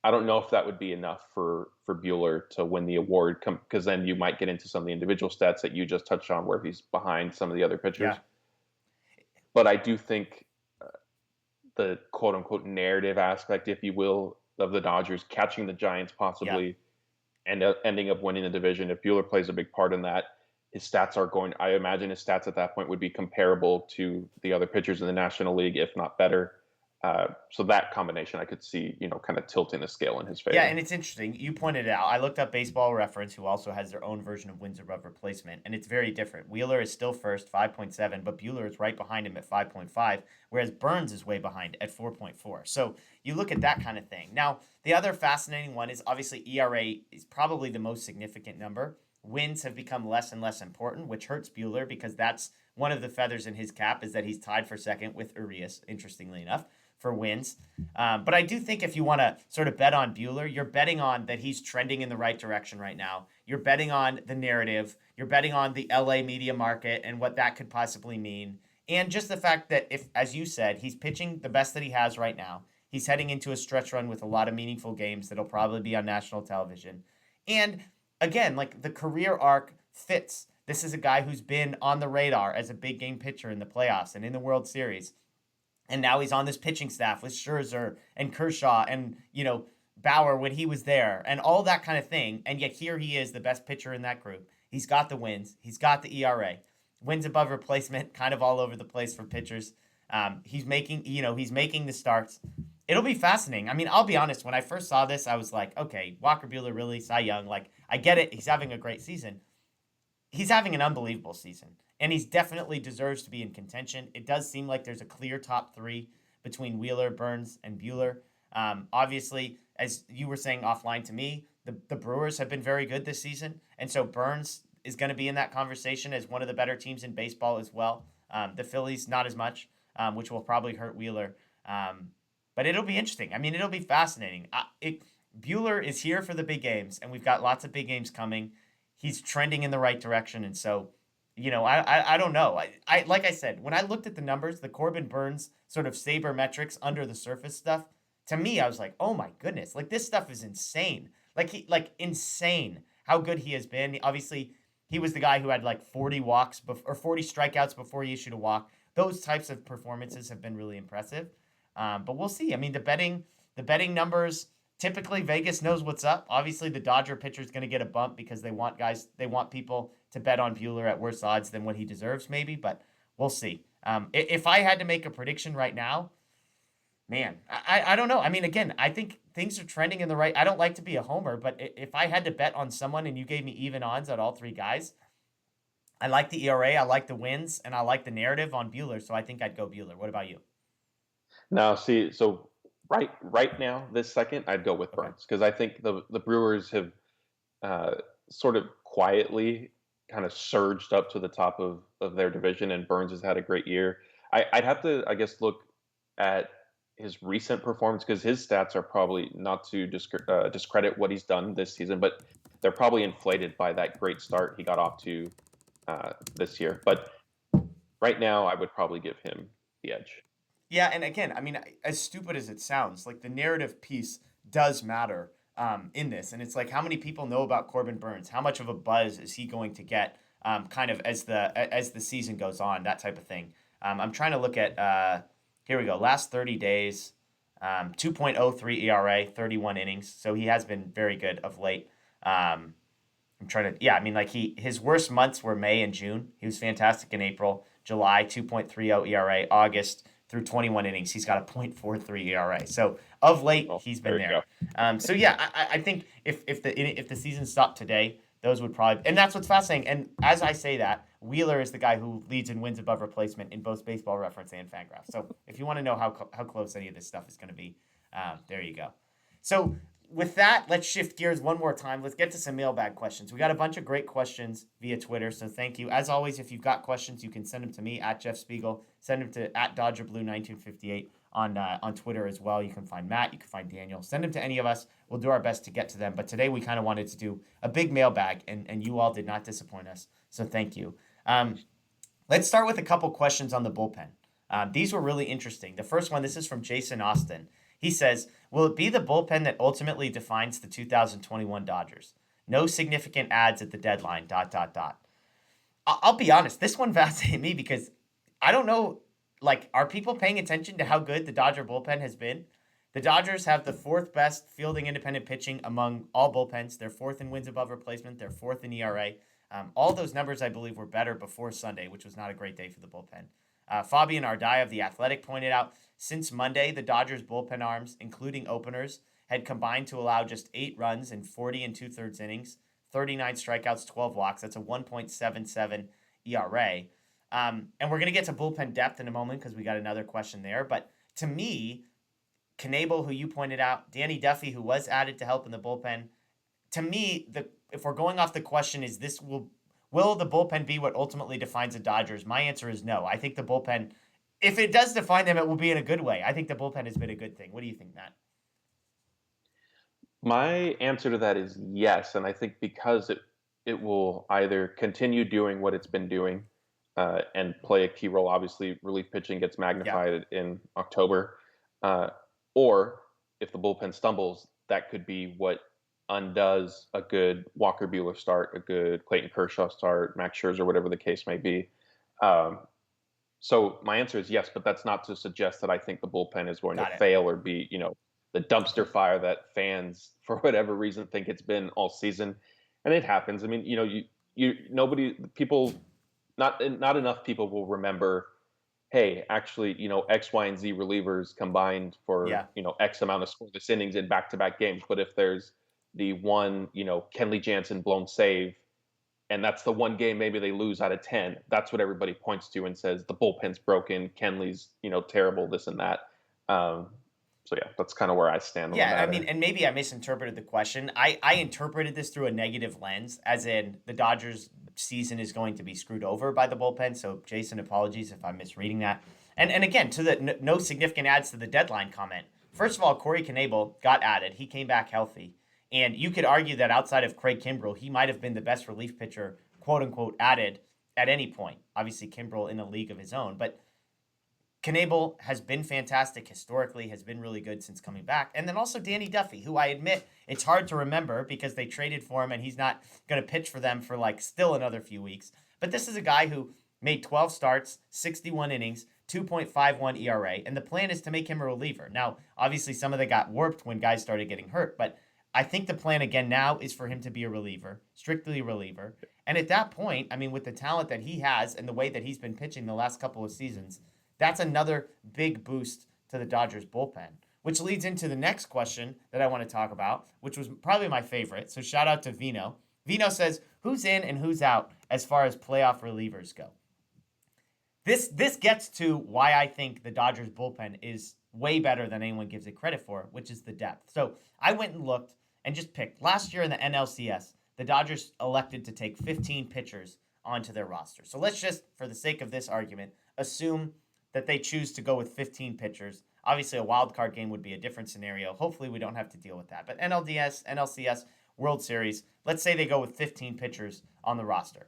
I don't know if that would be enough for Buehler to win the award, because then you might get into some of the individual stats that you just touched on where he's behind some of the other pitchers. Yeah. But I do think the quote unquote narrative aspect, if you will, of the Dodgers catching the Giants possibly and ending up winning the division, if Buehler plays a big part in that, his stats are going, I imagine his stats at that point would be comparable to the other pitchers in the National League, if not better. So that combination I could see, kind of tilting the scale in his favor. Yeah, and it's interesting. You pointed it out. I looked up Baseball Reference, who also has their own version of wins above replacement, and it's very different. Wheeler is still first, 5.7, but Buehler is right behind him at 5.5, whereas Burnes is way behind at 4.4. So you look at that kind of thing. Now, the other fascinating one is obviously ERA is probably the most significant number. Wins have become less and less important, which hurts Buehler because that's one of the feathers in his cap is that he's tied for second with Urias, interestingly enough, for wins. But I do think if you want to sort of bet on Buehler, you're betting on that he's trending in the right direction right now. You're betting on the narrative. You're betting on the LA media market and what that could possibly mean. And just the fact that if, as you said, he's pitching the best that he has right now. He's heading into a stretch run with a lot of meaningful games that'll probably be on national television. And again, like the career arc fits. This is a guy who's been on the radar as a big game pitcher in the playoffs and in the World Series. And now he's on this pitching staff with Scherzer and Kershaw and, Bauer when he was there and all that kind of thing. And yet here he is, the best pitcher in that group. He's got the wins. He's got the ERA. Wins above replacement, kind of all over the place for pitchers. He's making the starts. It'll be fascinating. I mean, I'll be honest. When I first saw this, I was like, okay, Walker Buehler really, Cy Young. Like, I get it. He's having a great season. He's having an unbelievable season. And he's definitely deserves to be in contention. It does seem like there's a clear top 3 between Wheeler, Burnes, and Buehler. Obviously, as you were saying offline to me, the Brewers have been very good this season. And so Burnes is going to be in that conversation as one of the better teams in baseball as well. The Phillies, not as much, which will probably hurt Wheeler. But it'll be interesting. I mean, it'll be fascinating. Buehler is here for the big games, and we've got lots of big games coming. He's trending in the right direction, and so I don't know. I like I said, when I looked at the numbers, the Corbin Burnes sort of sabermetrics under the surface stuff, to me, I was like, oh my goodness, like this stuff is insane. Insane how good he has been. Obviously, he was the guy who had like 40 walks or 40 strikeouts before he issued a walk. Those types of performances have been really impressive. But we'll see. I mean, the betting numbers, typically Vegas knows what's up. Obviously, the Dodger pitcher is going to get a bump because they want people to bet on Buehler at worse odds than what he deserves, maybe. But we'll see. If I had to make a prediction right now, man, I don't know. I mean, again, I think things are trending in the right. I don't like to be a homer, but if I had to bet on someone and you gave me even odds on all 3 guys, I like the ERA, I like the wins, and I like the narrative on Buehler. So I think I'd go Buehler. What about you? Now, see, so right now, this second, I'd go with Burnes because I think the Brewers have sort of quietly kind of surged up to the top of their division, and Burnes has had a great year. I'd have to, I guess, look at his recent performance because his stats are probably not to discredit what he's done this season, but they're probably inflated by that great start he got off to this year. But right now, I would probably give him the edge. Yeah, and again, I mean, as stupid as it sounds, like the narrative piece does matter in this, and it's like how many people know about Corbin Burns? How much of a buzz is he going to get, kind of as the season goes on? That type of thing. I'm trying to look at. Here we go. Last 30 days, 2.03 ERA, 31 innings. So he has been very good of late. I'm trying to, yeah, I mean, like his worst months were May and June. He was fantastic in April, July, 2.30 ERA, August through 21 innings. He's got a .43 ERA. So of late, Well, he's there been you there. go. So yeah, I think if the season stopped today, those would probably, and that's what's fascinating. And as I say that, Wheeler is the guy who leads in wins above replacement in both Baseball Reference and Fangraphs. So if you want to know how close any of this stuff is going to be, there you go. So with that, let's shift gears one more time. Let's get to some mailbag questions. We got a bunch of great questions via Twitter, so thank you. As always, if you've got questions, you can send them to me at Jeff Spiegel. Send them to at DodgerBlue1958 on Twitter as well. You can find Matt. You can find Daniel. Send them to any of us. We'll do our best to get to them. But today we kind of wanted to do a big mailbag, and you all did not disappoint us, so thank you. Let's start with a couple questions on the bullpen. These were really interesting. The first one, this is from Jason Austin. He says, will it be the bullpen that ultimately defines the 2021 Dodgers? No significant adds at the deadline, ... I'll be honest, this one fascinated me because I don't know, like, are people paying attention to how good the Dodger bullpen has been? The Dodgers have the fourth best fielding independent pitching among all bullpens. They're fourth in wins above replacement. They're fourth in ERA. All those numbers, I believe, were better before Sunday, which was not a great day for the bullpen. Fabian Ardaya of The Athletic pointed out, since Monday, the Dodgers bullpen arms, including openers, had combined to allow just 8 runs in 40 and two-thirds innings, 39 strikeouts, 12 walks. That's a 1.77 ERA. And we're going to get to bullpen depth in a moment because we got another question there. But to me, Knebel, who you pointed out, Danny Duffy, who was added to help in the bullpen, to me, if we're going off the question, is this will the bullpen be what ultimately defines the Dodgers? My answer is no. I think the bullpen, if it does define them, it will be in a good way. I think the bullpen has been a good thing. What do you think, Matt? My answer to that is yes, and I think because it will either continue doing what it's been doing and play a key role. Obviously, relief pitching gets Yeah. magnified in October, uh, or if the bullpen stumbles, that could be what undoes a good Walker Buehler start, a good Clayton Kershaw start, Max Scherzer, whatever the case may be. Um, so my answer is yes, but that's not to suggest that I think the bullpen is going to Got it. fail or be, the dumpster fire that fans, for whatever reason, think it's been all season. And it happens. I mean, not enough people will remember, hey, actually, X, Y, and Z relievers combined for, Yeah. X amount of scoreless innings in back-to-back games. But if there's the one, Kenley Jansen blown save, and that's the one game maybe they lose out of 10, that's what everybody points to and says the bullpen's broken, Kenley's, terrible, this and that. So yeah, that's kind of where I stand on the Yeah, I matter. mean, and maybe I misinterpreted the question. I interpreted this through a negative lens, as in the Dodgers season is going to be screwed over by the bullpen. So, Jason, apologies if I'm misreading that. And again, to the no significant adds to the deadline comment. First of all, Corey Knebel got added. He came back healthy. And you could argue that outside of Craig Kimbrell, he might have been the best relief pitcher, quote unquote, added at any point. Obviously, Kimbrell in a league of his own. But Knebel has been fantastic historically, has been really good since coming back. And then also Danny Duffy, who I admit it's hard to remember because they traded for him and he's not going to pitch for them for like still another few weeks. But this is a guy who made 12 starts, 61 innings, 2.51 ERA, and the plan is to make him a reliever. Now, obviously, some of that got warped when guys started getting hurt, but I think the plan again now is for him to be a reliever, strictly a reliever. And at that point, I mean, with the talent that he has and the way that he's been pitching the last couple of seasons, that's another big boost to the Dodgers bullpen, which leads into the next question that I want to talk about, which was probably my favorite. So shout out to Vino. Vino says, who's in and who's out as far as playoff relievers go? This gets to why I think the Dodgers bullpen is way better than anyone gives it credit for, which is the depth. So I went and looked and just picked. Last year in the NLCS, the Dodgers elected to take 15 pitchers onto their roster. So let's just, for the sake of this argument, assume that they choose to go with 15 pitchers. Obviously, a wild card game would be a different scenario. Hopefully, we don't have to deal with that. But NLDS, NLCS, World Series, let's say they go with 15 pitchers on the roster.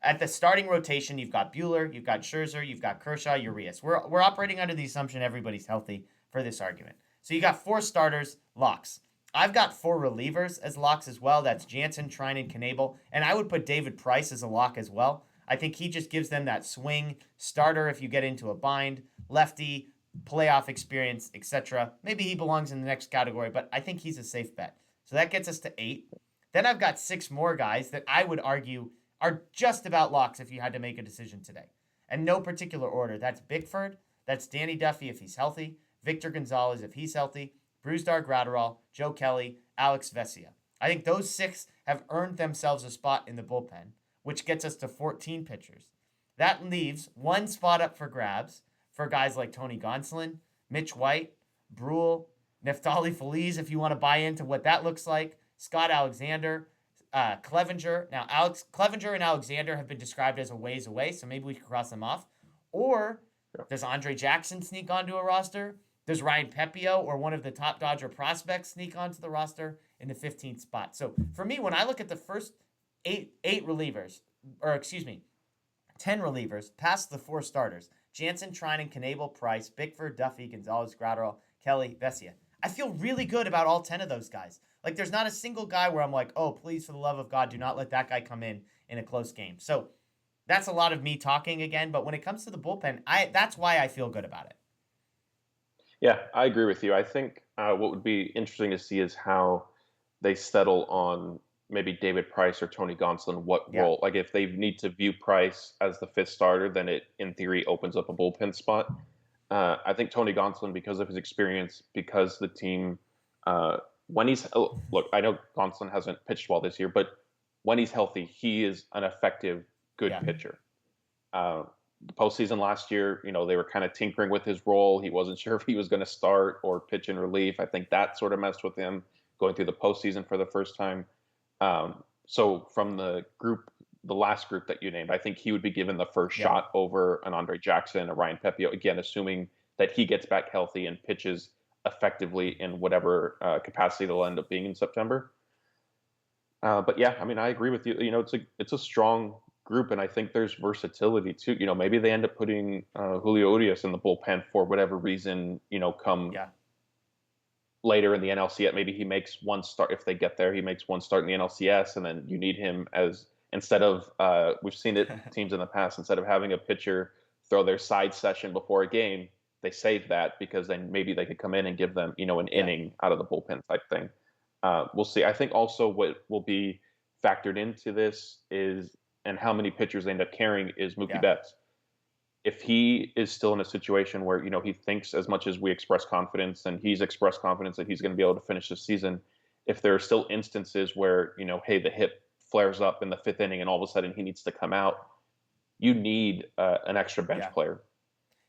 At the starting rotation, you've got Buehler, you've got Scherzer, you've got Kershaw, Urias. We're operating under the assumption everybody's healthy for this argument. So you got 4 starters, locks. I've got 4 relievers as locks as well. That's Jansen, Treinen, Knebel, and I would put David Price as a lock as well. I think he just gives them that swing starter if you get into a bind, lefty, playoff experience, etc. Maybe he belongs in the next category, but I think he's a safe bet. So that gets us to 8. Then I've got 6 more guys that I would argue are just about locks if you had to make a decision today. And no particular order. That's Bickford, that's Danny Duffy if he's healthy, Victor Gonzalez if he's healthy, Brusdar Graterol, Joe Kelly, Alex Vesia. I think those 6 have earned themselves a spot in the bullpen, which gets us to 14 pitchers. That leaves 1 spot up for grabs for guys like Tony Gonsolin, Mitch White, Brule, Neftali Feliz if you want to buy into what that looks like, Scott Alexander, Clevenger. Now, Clevenger and Alexander have been described as a ways away, so maybe we can cross them off. Or does Andre Jackson sneak onto a roster? Does Ryan Pepio or one of the top Dodger prospects sneak onto the roster in the 15th spot? So for me, when I look at the first 10 relievers past the 4 starters, Jansen, Treinen, Knebel, Price, Bickford, Duffy, Gonzalez, Graterol, Kelly, Vesia, I feel really good about all 10 of those guys. Like, there's not a single guy where I'm like, oh, please, for the love of God, do not let that guy come in a close game. So that's a lot of me talking again. But when it comes to the bullpen, that's why I feel good about it. Yeah, I agree with you. I think what would be interesting to see is how they settle on maybe David Price or Tony Gonsolin, what role. Like, if they need to view Price as the 5th starter, then it, in theory, opens up a bullpen spot. I think Tony Gonsolin, because of his experience, because the team, when he's look, I know Gonsolin hasn't pitched well this year, but when he's healthy, he is an effective, good pitcher. The postseason last year, they were kind of tinkering with his role. He wasn't sure if he was going to start or pitch in relief. I think that sort of messed with him going through the postseason for the first time. So from the last group that you named, I think he would be given the first shot over an Andre Jackson, a Ryan Pepio, again, assuming that he gets back healthy and pitches effectively in whatever capacity they'll end up being in September. But yeah, I mean, I agree with you. It's a strong group, and I think there's versatility too. Maybe they end up putting Julio Urias in the bullpen for whatever reason. Come later in the NLCS, maybe he makes one start. If they get there, he makes one start in the NLCS, and then you need him as instead of we've seen it teams in the past, instead of having a pitcher throw their side session before a game, they save that because then maybe they could come in and give them an inning out of the bullpen type thing. We'll see. I think also what will be factored into this is, and how many pitchers they end up carrying, is Mookie Betts. If he is still in a situation where, he thinks, as much as we express confidence and he's expressed confidence that he's going to be able to finish the season, if there are still instances where, hey, the hip flares up in the 5th inning and all of a sudden he needs to come out, you need an extra bench player.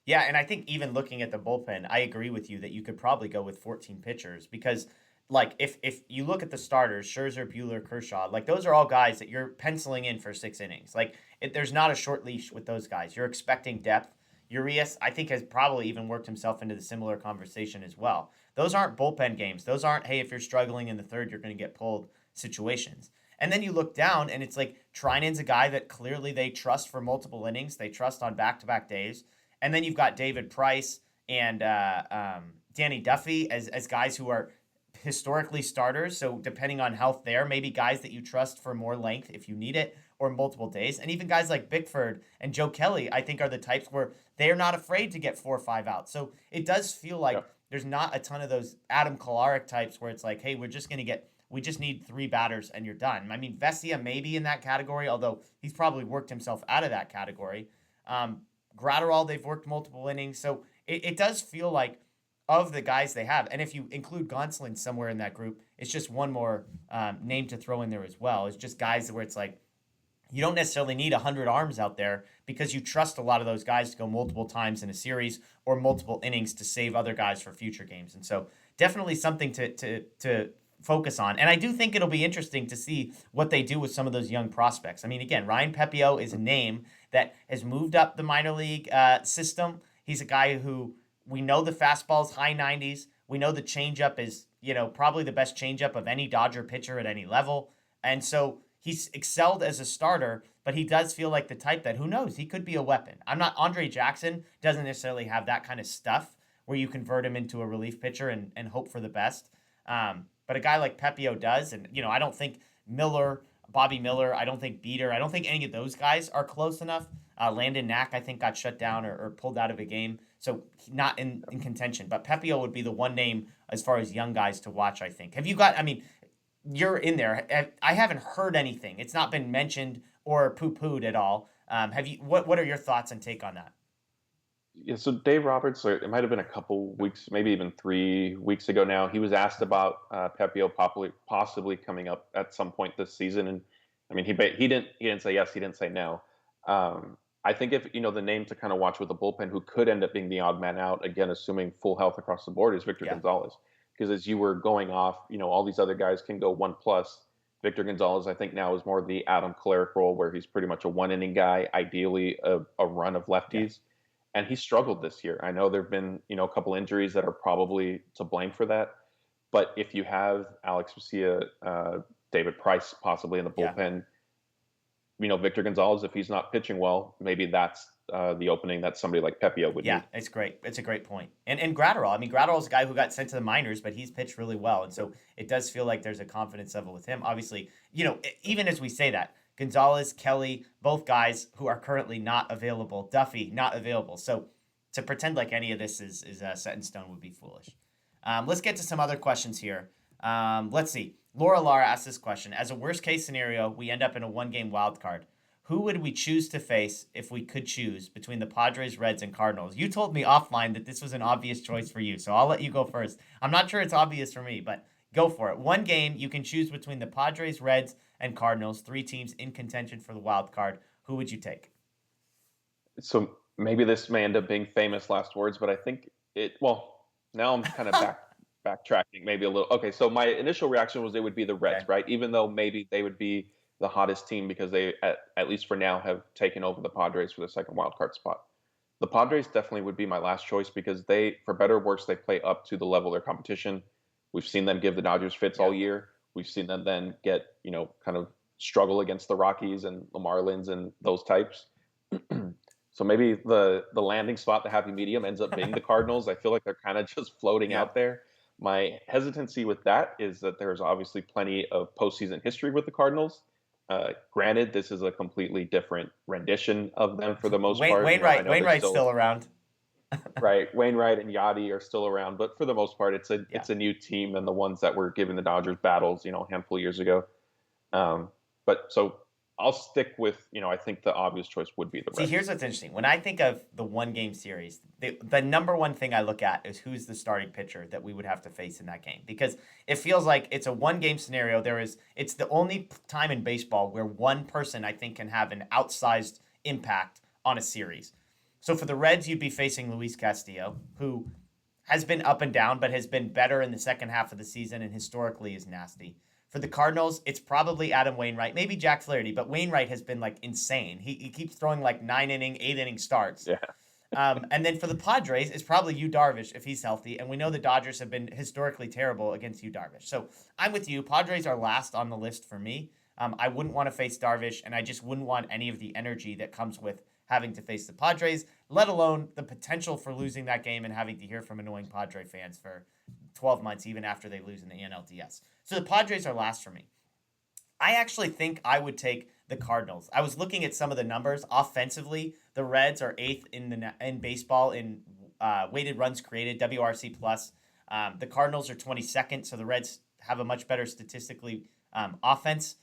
Yeah, and I think even looking at the bullpen, I agree with you that you could probably go with 14 pitchers because, like, if you look at the starters, Scherzer, Buehler, Kershaw, like, those are all guys that you're penciling in for 6 innings. Like, there's not a short leash with those guys. You're expecting depth. Urias, I think, has probably even worked himself into the similar conversation as well. Those aren't bullpen games. Those aren't, hey, if you're struggling in the 3rd, you're going to get pulled situations. And then you look down, and it's like Treinen's a guy that clearly they trust for multiple innings. They trust on back-to-back days. And then you've got David Price and Danny Duffy as guys who are historically starters. So depending on health there, maybe guys that you trust for more length if you need it or multiple days. And even guys like Bickford and Joe Kelly, I think, are the types where they're not afraid to get 4 or 5 out. So it does feel like there's not a ton of those Adam Kolarek types where it's like, hey, we just need 3 batters and you're done. I mean, Vesia may be in that category, although he's probably worked himself out of that category. Graterol, they've worked multiple innings. So it does feel like, of the guys they have, and if you include Gonsolin somewhere in that group, it's just one more name to throw in there as well. It's just guys where it's like, you don't necessarily need 100 arms out there because you trust a lot of those guys to go multiple times in a series or multiple innings to save other guys for future games. And so definitely something to focus on. And I do think it'll be interesting to see what they do with some of those young prospects. I mean, again, Ryan Pepio is a name that has moved up the minor league system. He's a guy who, we know the fastball's high 90s. We know the changeup is, probably the best changeup of any Dodger pitcher at any level. And so he's excelled as a starter, but he does feel like the type that, who knows, he could be a weapon. Andre Jackson doesn't necessarily have that kind of stuff where you convert him into a relief pitcher and hope for the best. But a guy like Pepio does. And, I don't think Bobby Miller, I don't think Beater, I don't think any of those guys are close enough. Landon Knack, I think, got shut down or pulled out of a game. So not in contention. But Pepio would be the one name as far as young guys to watch, I think. You're in there. I haven't heard anything. It's not been mentioned or poo-pooed at all. What are your thoughts and take on that? Yeah, so Dave Roberts, or it might have been a couple weeks, maybe even 3 weeks ago now, he was asked about Pepio possibly coming up at some point this season, and he didn't say yes, he didn't say no. I think if the name to kind of watch with the bullpen, who could end up being the odd man out, again assuming full health across the board, is Victor Gonzalez, because as you were going off, all these other guys can go 1+. Victor Gonzalez, I think now is more the Adam Kolarek role, where he's pretty much a one-inning guy, ideally a run of lefties. Yeah. And he struggled this year. I know there have been, a couple injuries that are probably to blame for that. But if you have Alex Vesia, David Price possibly in the bullpen, Victor Gonzalez, if he's not pitching well, maybe that's the opening that somebody like Pepio would need. Yeah, it's great. It's a great point. And Gratterall, Gratterall's a guy who got sent to the minors, but he's pitched really well. And so it does feel like there's a confidence level with him. Obviously, even as we say that, Gonzalez, Kelly, both guys who are currently not available. Duffy, not available. So to pretend like any of this is set in stone would be foolish. Let's get to some other questions here. Let's see. Laura asked this question. As a worst-case scenario, we end up in a one-game wild card. Who would we choose to face if we could choose between the Padres, Reds, and Cardinals? You told me offline that this was an obvious choice for you, so I'll let you go first. I'm not sure it's obvious for me, but go for it. One game, you can choose between the Padres, Reds, and Cardinals, 3 teams in contention for the wild card. Who would you take? So maybe this may end up being famous last words, but I think now I'm kind of backtracking maybe a little. Okay, so my initial reaction was they would be the Reds, right? Even though maybe they would be the hottest team because they, at least for now, have taken over the Padres for the second wild card spot. The Padres definitely would be my last choice because they, for better or worse, they play up to the level of their competition. We've seen them give the Dodgers fits all year. We've seen them then get, kind of struggle against the Rockies and the Marlins and those types. So maybe the landing spot, the happy medium, ends up being the Cardinals. I feel like they're kind of just floating out there. My hesitancy with that is that there's obviously plenty of postseason history with the Cardinals. Granted, this is a completely different rendition of them for the most part. Wainwright's still around. Right, Wainwright and Yachty are still around, but for the most part, it's a new team than the ones that were giving the Dodgers battles, a handful of years ago. But so I'll stick with, I think the obvious choice would be the Reds. See, here's what's interesting. When I think of the one-game series, the number one thing I look at is who's the starting pitcher that we would have to face in that game. Because it feels like it's a one-game scenario. It's the only time in baseball where one person, I think, can have an outsized impact on a series. So for the Reds, you'd be facing Luis Castillo, who has been up and down, but has been better in the second half of the season and historically is nasty. For the Cardinals, it's probably Adam Wainwright, maybe Jack Flaherty, but Wainwright has been insane. He keeps throwing 9-inning, 8-inning starts. Yeah. And then for the Padres, it's probably Yu Darvish if he's healthy. And we know the Dodgers have been historically terrible against Yu Darvish. So I'm with you. Padres are last on the list for me. I wouldn't want to face Darvish, and I just wouldn't want any of the energy that comes with having to face the Padres, let alone the potential for losing that game and having to hear from annoying Padre fans for 12 months, even after they lose in the NLDS. So the Padres are last for me. I actually think I would take the Cardinals. I was looking at some of the numbers. Offensively, the Reds are 8th in baseball in weighted runs created, WRC+. The Cardinals are 22nd, so the Reds have a much better statistically offense.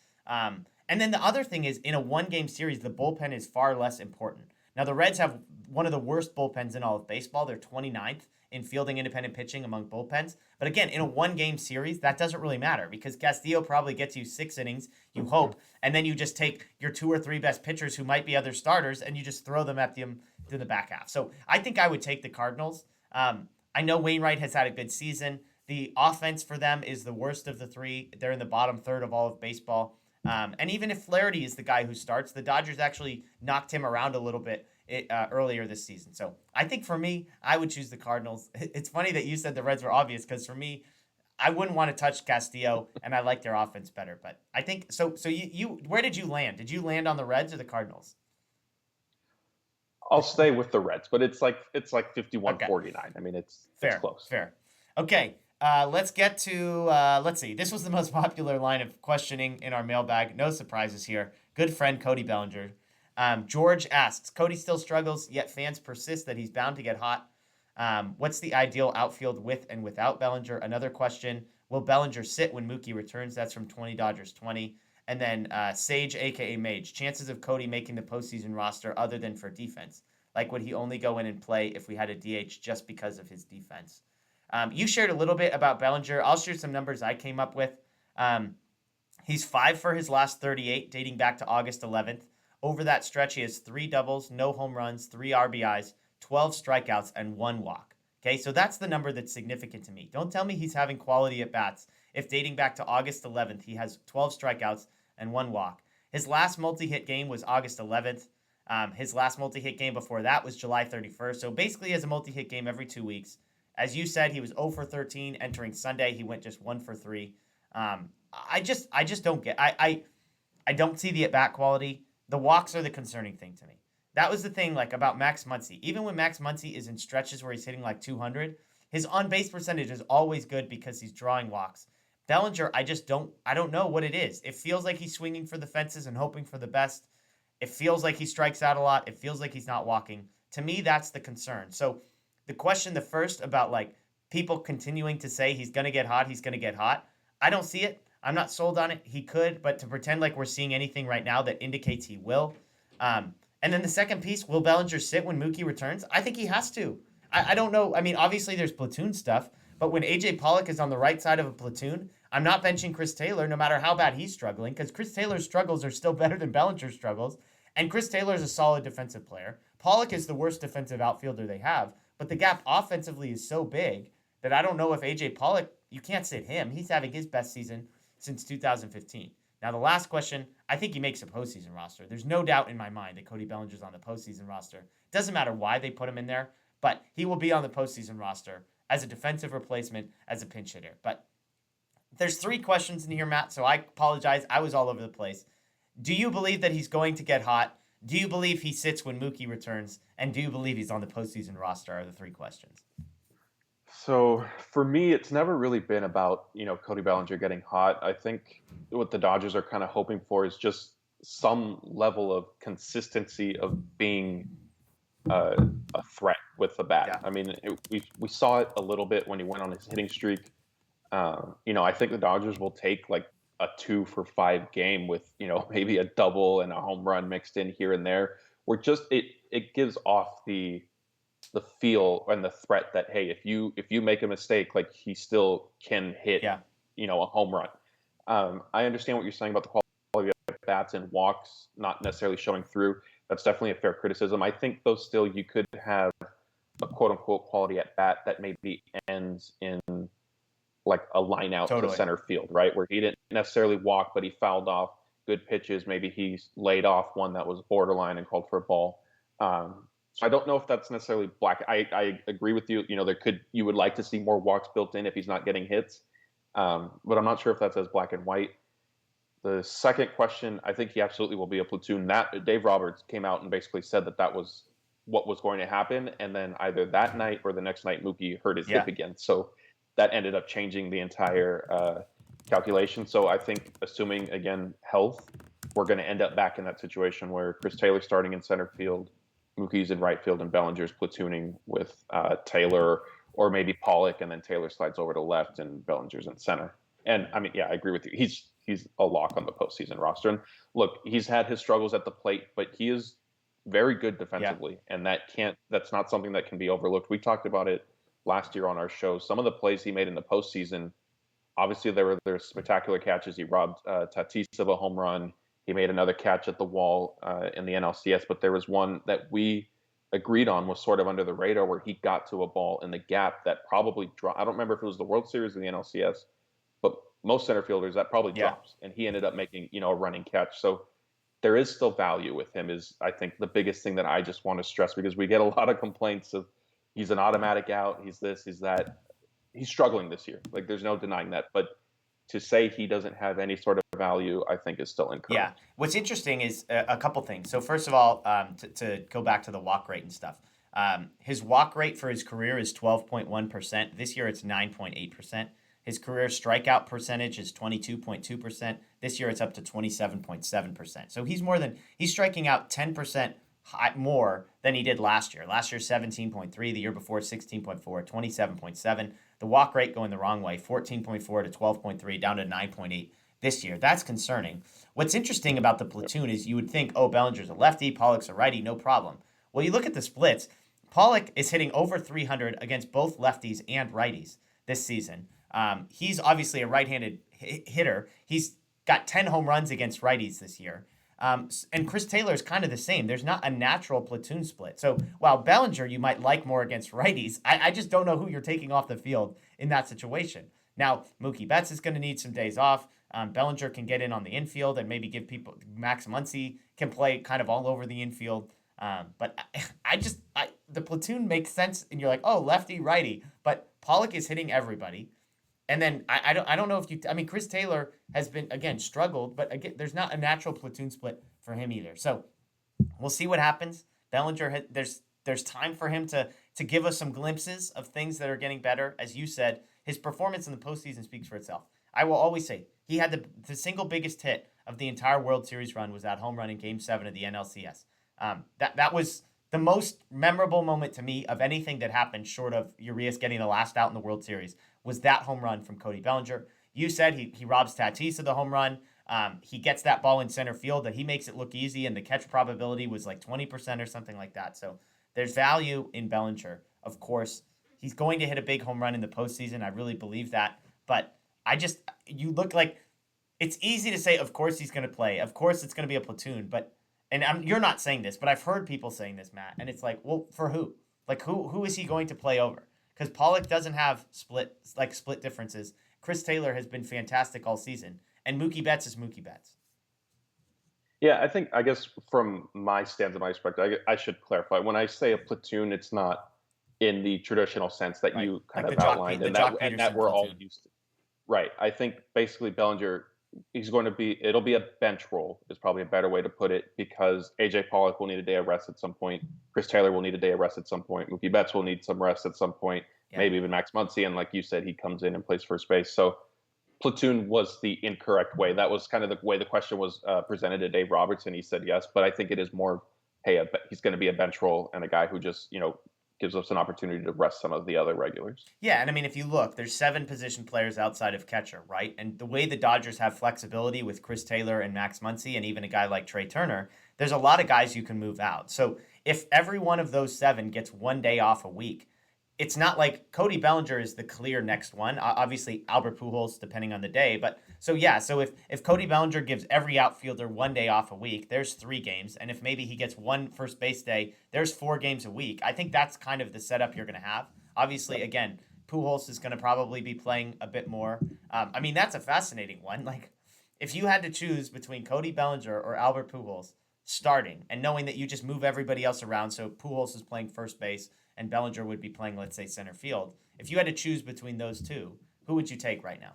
And then the other thing is, in a one-game series, the bullpen is far less important. Now, the Reds have one of the worst bullpens in all of baseball. They're 29th in fielding independent pitching among bullpens. But again, in a one-game series, that doesn't really matter because Castillo probably gets you 6 innings, you hope, and then you just take your 2 or 3 best pitchers who might be other starters and you just throw them at them to the back half. So I think I would take the Cardinals. I know Wainwright has had a good season. The offense for them is the worst of the 3. They're in the bottom third of all of baseball. And even if Flaherty is the guy who starts, the Dodgers actually knocked him around a little bit earlier this season. So I think for me, I would choose the Cardinals. It's funny that you said the Reds were obvious because for me, I wouldn't want to touch Castillo, and I like their offense better. But I think so. So you where did you land? Did you land on the Reds or the Cardinals? I'll stay with the Reds, but it's like 51 Okay, 49. I mean, it's fair, close. fair. Okay, let's get to let's see. This was the most popular line of questioning in our mailbag. No surprises here. Good friend Cody Bellinger. George asks, Cody still struggles, yet fans persist that he's bound to get hot. What's the ideal outfield with and without Bellinger? Another question, will Bellinger sit when Mookie returns? That's from 20 Dodgers 20. And then Sage, a.k.a. Mage, chances of Cody making the postseason roster other than for defense. Like, would he only go in and play if we had a DH just because of his defense? You shared a little bit about Bellinger. I'll share some numbers I came up with. He's 5 for his last 38, dating back to August 11th. Over that stretch, he has 3 doubles, no home runs, 3 RBIs, 12 strikeouts, and 1 walk. Okay, so that's the number that's significant to me. Don't tell me he's having quality at bats if dating back to August 11th, he has 12 strikeouts and 1 walk. His last multi-hit game was August 11th. His last multi-hit game before that was July 31st. So basically, he has a multi-hit game every 2 weeks. As you said, he was 0 for 13 entering Sunday. He went just 1 for 3. I just don't get. I don't see the at-bat quality. The walks are the concerning thing to me. That was the thing, like, about Max Muncy. Even when Max Muncy is in stretches where he's hitting like 200, his on-base percentage is always good because he's drawing walks. Bellinger, I don't know what it is. It feels like he's swinging for the fences and hoping for the best. It feels like he strikes out a lot. It feels like he's not walking. To me, that's the concern. So the question, the first, about like people continuing to say he's going to get hot, he's going to get hot. I don't see it. I'm not sold on it. He could, but to pretend like we're seeing anything right now that indicates he will. And then the second piece, will Bellinger sit when Mookie returns? I think he has to. I don't know. I mean, obviously there's platoon stuff, but when AJ Pollock is on the right side of a platoon, I'm not benching Chris Taylor no matter how bad he's struggling, because Chris Taylor's struggles are still better than Bellinger's struggles. And Chris Taylor is a solid defensive player. Pollock is the worst defensive outfielder they have, but the gap offensively is so big that I don't know if AJ Pollock, you can't sit him. He's having his best season since 2015. Now, the last question, I think he makes a postseason roster. There's no doubt in my mind that Cody Bellinger's on the postseason roster. Doesn't matter why they put him in there, but he will be on the postseason roster as a defensive replacement, as a pinch hitter. But there's 3 questions in here, Matt, so I apologize. I was all over the place. Do you believe that he's going to get hot? Do you believe he sits when Mookie returns? And do you believe he's on the postseason roster are the 3 questions. So for me, it's never really been about, Cody Bellinger getting hot. I think what the Dodgers are kind of hoping for is just some level of consistency of being a threat with the bat. Yeah. I mean, we saw it a little bit when he went on his hitting streak. I think the Dodgers will take like a 2 for 5 game with, maybe a double and a home run mixed in here and there. Where just it gives off the feel and the threat that, hey, if you make a mistake, like, he still can hit, Yeah. A home run. I understand what you're saying about the quality of bats and walks not necessarily showing through. That's definitely a fair criticism. I think, though, still you could have a quote unquote quality at bat that maybe ends in like a line out to center field, right? Where he didn't necessarily walk, but he fouled off good pitches. Maybe he laid off one that was borderline and called for a ball. So I don't know if that's necessarily black. I agree with you. You would like to see more walks built in if he's not getting hits. But I'm not sure if that's as black and white. The second question, I think he absolutely will be a platoon. That Dave Roberts came out and basically said that was what was going to happen. And then either that night or the next night, Mookie hurt his hip again. So that ended up changing the entire calculation. So I think, assuming, again, health, we're going to end up back in that situation where Chris Taylor's starting in center field, Mookie's in right field, and Bellinger's platooning with Taylor, or maybe Pollock, and then Taylor slides over to left and Bellinger's in center. And I mean, yeah, I agree with you. He's a lock on the postseason roster. And look, he's had his struggles at the plate, but he is very good defensively, and that's not something that can be overlooked. We talked about it last year on our show. Some of the plays he made in the postseason, obviously there were spectacular catches. He robbed Tatis of a home run. He made another catch at the wall in the NLCS, but there was one that we agreed on was sort of under the radar, where he got to a ball in the gap that probably dropped. I don't remember if it was the World Series or the NLCS, but most center fielders, that probably drops. And he ended up making, a running catch. So there is still value with him, is, I think, the biggest thing that I just want to stress, because we get a lot of complaints of he's an automatic out, he's this, he's that. he's struggling this year. Like, there's no denying that. But to say he doesn't have any sort of value, I think is still Yeah. incorrect. What's interesting is a couple things. So first of all, to go back to the walk rate and stuff, his walk rate for his career is 12.1%. This year it's 9.8%. His career strikeout percentage is 22.2%. This year it's up to 27.7%. So he's striking out 10% more than he did last year. Last year 17.3, the year before 16.4, 27.7. The walk rate going the wrong way, 14.4 to 12.3, down to 9.8 this year. That's concerning. What's interesting about the platoon is you would think, oh, Bellinger's a lefty, Pollock's a righty, no problem. Well, you look at the splits. Pollock is hitting over 300 against both lefties and righties this season. He's obviously a right-handed hitter. He's got 10 home runs against righties this year. And Chris Taylor is kind of the same. There's not a natural platoon split. So while Bellinger you might like more against righties, I just don't know who you're taking off the field in that situation. Now, Mookie Betts is going to need some days off. Bellinger can get in on the infield and maybe give people, Max Muncy can play kind of all over the infield. But the platoon makes sense, and you're like, oh, lefty, righty. But Pollock is hitting everybody. And then I don't know if Chris Taylor has been, again, struggled, but again, there's not a natural platoon split for him either. So we'll see what happens. Bellinger, there's time for him to give us some glimpses of things that are getting better. As you said, his performance in the postseason speaks for itself. I will always say he had the single biggest hit of the entire World Series run was that home run in Game 7 of the NLCS. That was the most memorable moment to me of anything that happened short of Urias getting the last out in the World Series was that home run from Cody Bellinger. You said he robs Tatis of the home run. He gets that ball in center field that he makes it look easy, and the catch probability was like 20% or something like that. So there's value in Bellinger. Of course, he's going to hit a big home run in the postseason. I really believe that. But you look like it's easy to say, of course he's going to play. Of course it's going to be a platoon. You're not saying this, but I've heard people saying this, Matt. And it's like, well, for who? Like, who is he going to play over? Because Pollock doesn't have split differences. Chris Taylor has been fantastic all season. And Mookie Betts is Mookie Betts. Yeah, I guess from my stance and my perspective, I should clarify. When I say a platoon, it's not in the traditional sense that you kind of outlined and that we're all used to. Right. I think basically Bellinger, it'll be a bench role is probably a better way to put it, because AJ Pollock will need a day of rest at some point. Chris Taylor will need a day of rest at some point. Mookie Betts will need some rest at some point. Yeah. Maybe even Max Muncy. And like you said, he comes in and plays first base. So platoon was the incorrect way. That was kind of the way the question was presented to Dave Robertson. He said yes, but I think it is more, hey, he's going to be a bench role and a guy who just, gives us an opportunity to rest some of the other regulars. Yeah, and if you look, there's 7 position players outside of catcher, right? And the way the Dodgers have flexibility with Chris Taylor and Max Muncy and even a guy like Trey Turner, there's a lot of guys you can move out. So if every one of those 7 gets one day off a week, it's not like Cody Bellinger is the clear next one. Obviously, Albert Pujols, depending on the day. But so if Cody Bellinger gives every outfielder one day off a week, there's 3 games. And if maybe he gets one first base day, there's 4 games a week. I think that's kind of the setup you're going to have. Obviously, again, Pujols is going to probably be playing a bit more. That's a fascinating one. Like, if you had to choose between Cody Bellinger or Albert Pujols starting, and knowing that you just move everybody else around, so Pujols is playing first base, and Bellinger would be playing, let's say, center field. If you had to choose between those two, who would you take right now?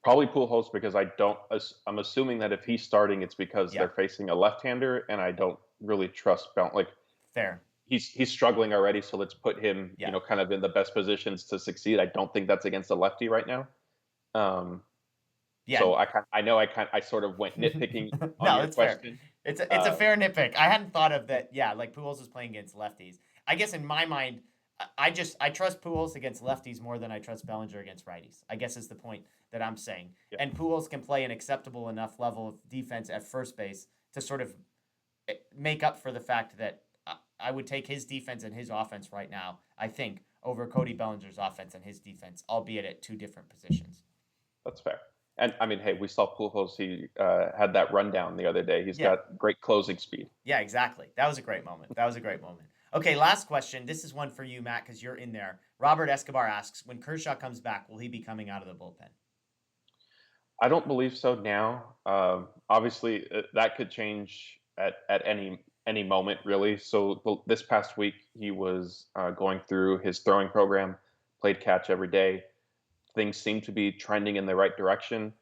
Probably Pujols, because I'm assuming that if he's starting, it's because they're facing a left-hander, and I don't really trust Bellinger. Fair. He's struggling already, so let's put him, kind of in the best positions to succeed. I don't think that's against a lefty right now. So I sort of went nitpicking on your question. Fair. It's a fair nitpick. I hadn't thought of that. Yeah, like Pujols is playing against lefties. I guess in my mind, I trust Pujols against lefties more than I trust Bellinger against righties, I guess is the point that I'm saying. Yeah. And Pujols can play an acceptable enough level of defense at first base to sort of make up for the fact that I would take his defense and his offense right now, I think, over Cody Bellinger's offense and his defense, albeit at 2 different positions. That's fair. And hey, we saw Pujols. He had that rundown the other day. He's got great closing speed. Yeah, exactly. That was a great moment. Okay, last question. This is one for you, Matt, because you're in there. Robert Escobar asks, when Kershaw comes back, will he be coming out of the bullpen? I don't believe so now. Obviously, that could change at any moment, really. So this past week, he was going through his throwing program. played catch every day. Things seem to be trending in the right direction.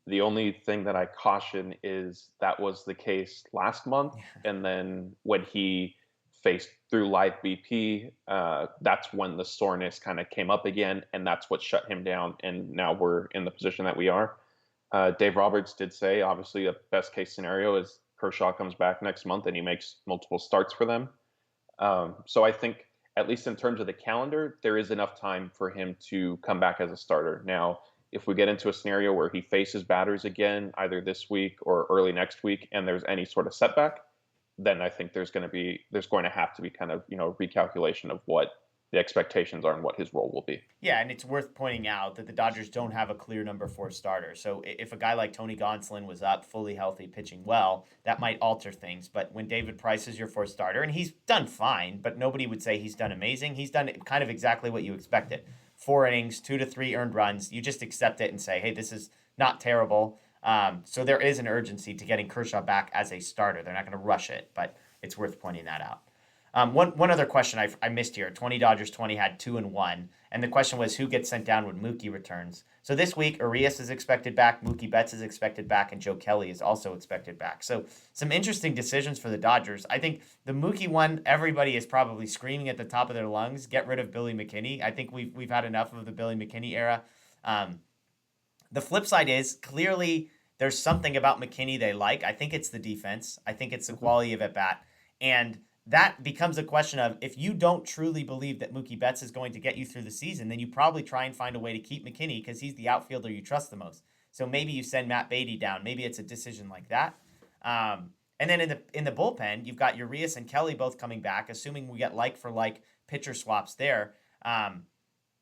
The only thing that I caution is that was the case last month, and then when he faced through live BP, that's when the soreness kind of came up again, and that's what shut him down. And now we're in the position that we are. Dave Roberts did say, obviously, a best case scenario is Kershaw comes back next month and he makes multiple starts for them. So I think, at least in terms of the calendar, there is enough time for him to come back as a starter. Now, if we get into a scenario where he faces batters again, either this week or early next week, and there's any sort of setback, then I think there's going to have to be kind of, recalculation of what the expectations are and what his role will be. Yeah, and it's worth pointing out that the Dodgers don't have a clear number 4 starter. So if a guy like Tony Gonsolin was up, fully healthy, pitching well, that might alter things. But when David Price is your 4th starter, and he's done fine, but nobody would say he's done amazing. He's done kind of exactly what you expected. 4 innings, 2 to 3 earned runs. You just accept it and say, hey, this is not terrible. So there is an urgency to getting Kershaw back as a starter. They're not going to rush it, but it's worth pointing that out. One other question I missed here. 20 Dodgers 20 had 2 and 1. And the question was who gets sent down when Mookie returns. So this week, Urias is expected back, Mookie Betts is expected back, and Joe Kelly is also expected back. So some interesting decisions for the Dodgers. I think the Mookie one, everybody is probably screaming at the top of their lungs, get rid of Billy McKinney. I think we've had enough of the Billy McKinney era. The flip side is clearly there's something about McKinney they like. I think it's the defense. I think it's the quality of at bat. And that becomes a question of if you don't truly believe that Mookie Betts is going to get you through the season, then you probably try and find a way to keep McKinney because he's the outfielder you trust the most. So maybe you send Matt Beatty down. Maybe it's a decision like that. And then in the bullpen, you've got Urias and Kelly both coming back, assuming we get like for like pitcher swaps there.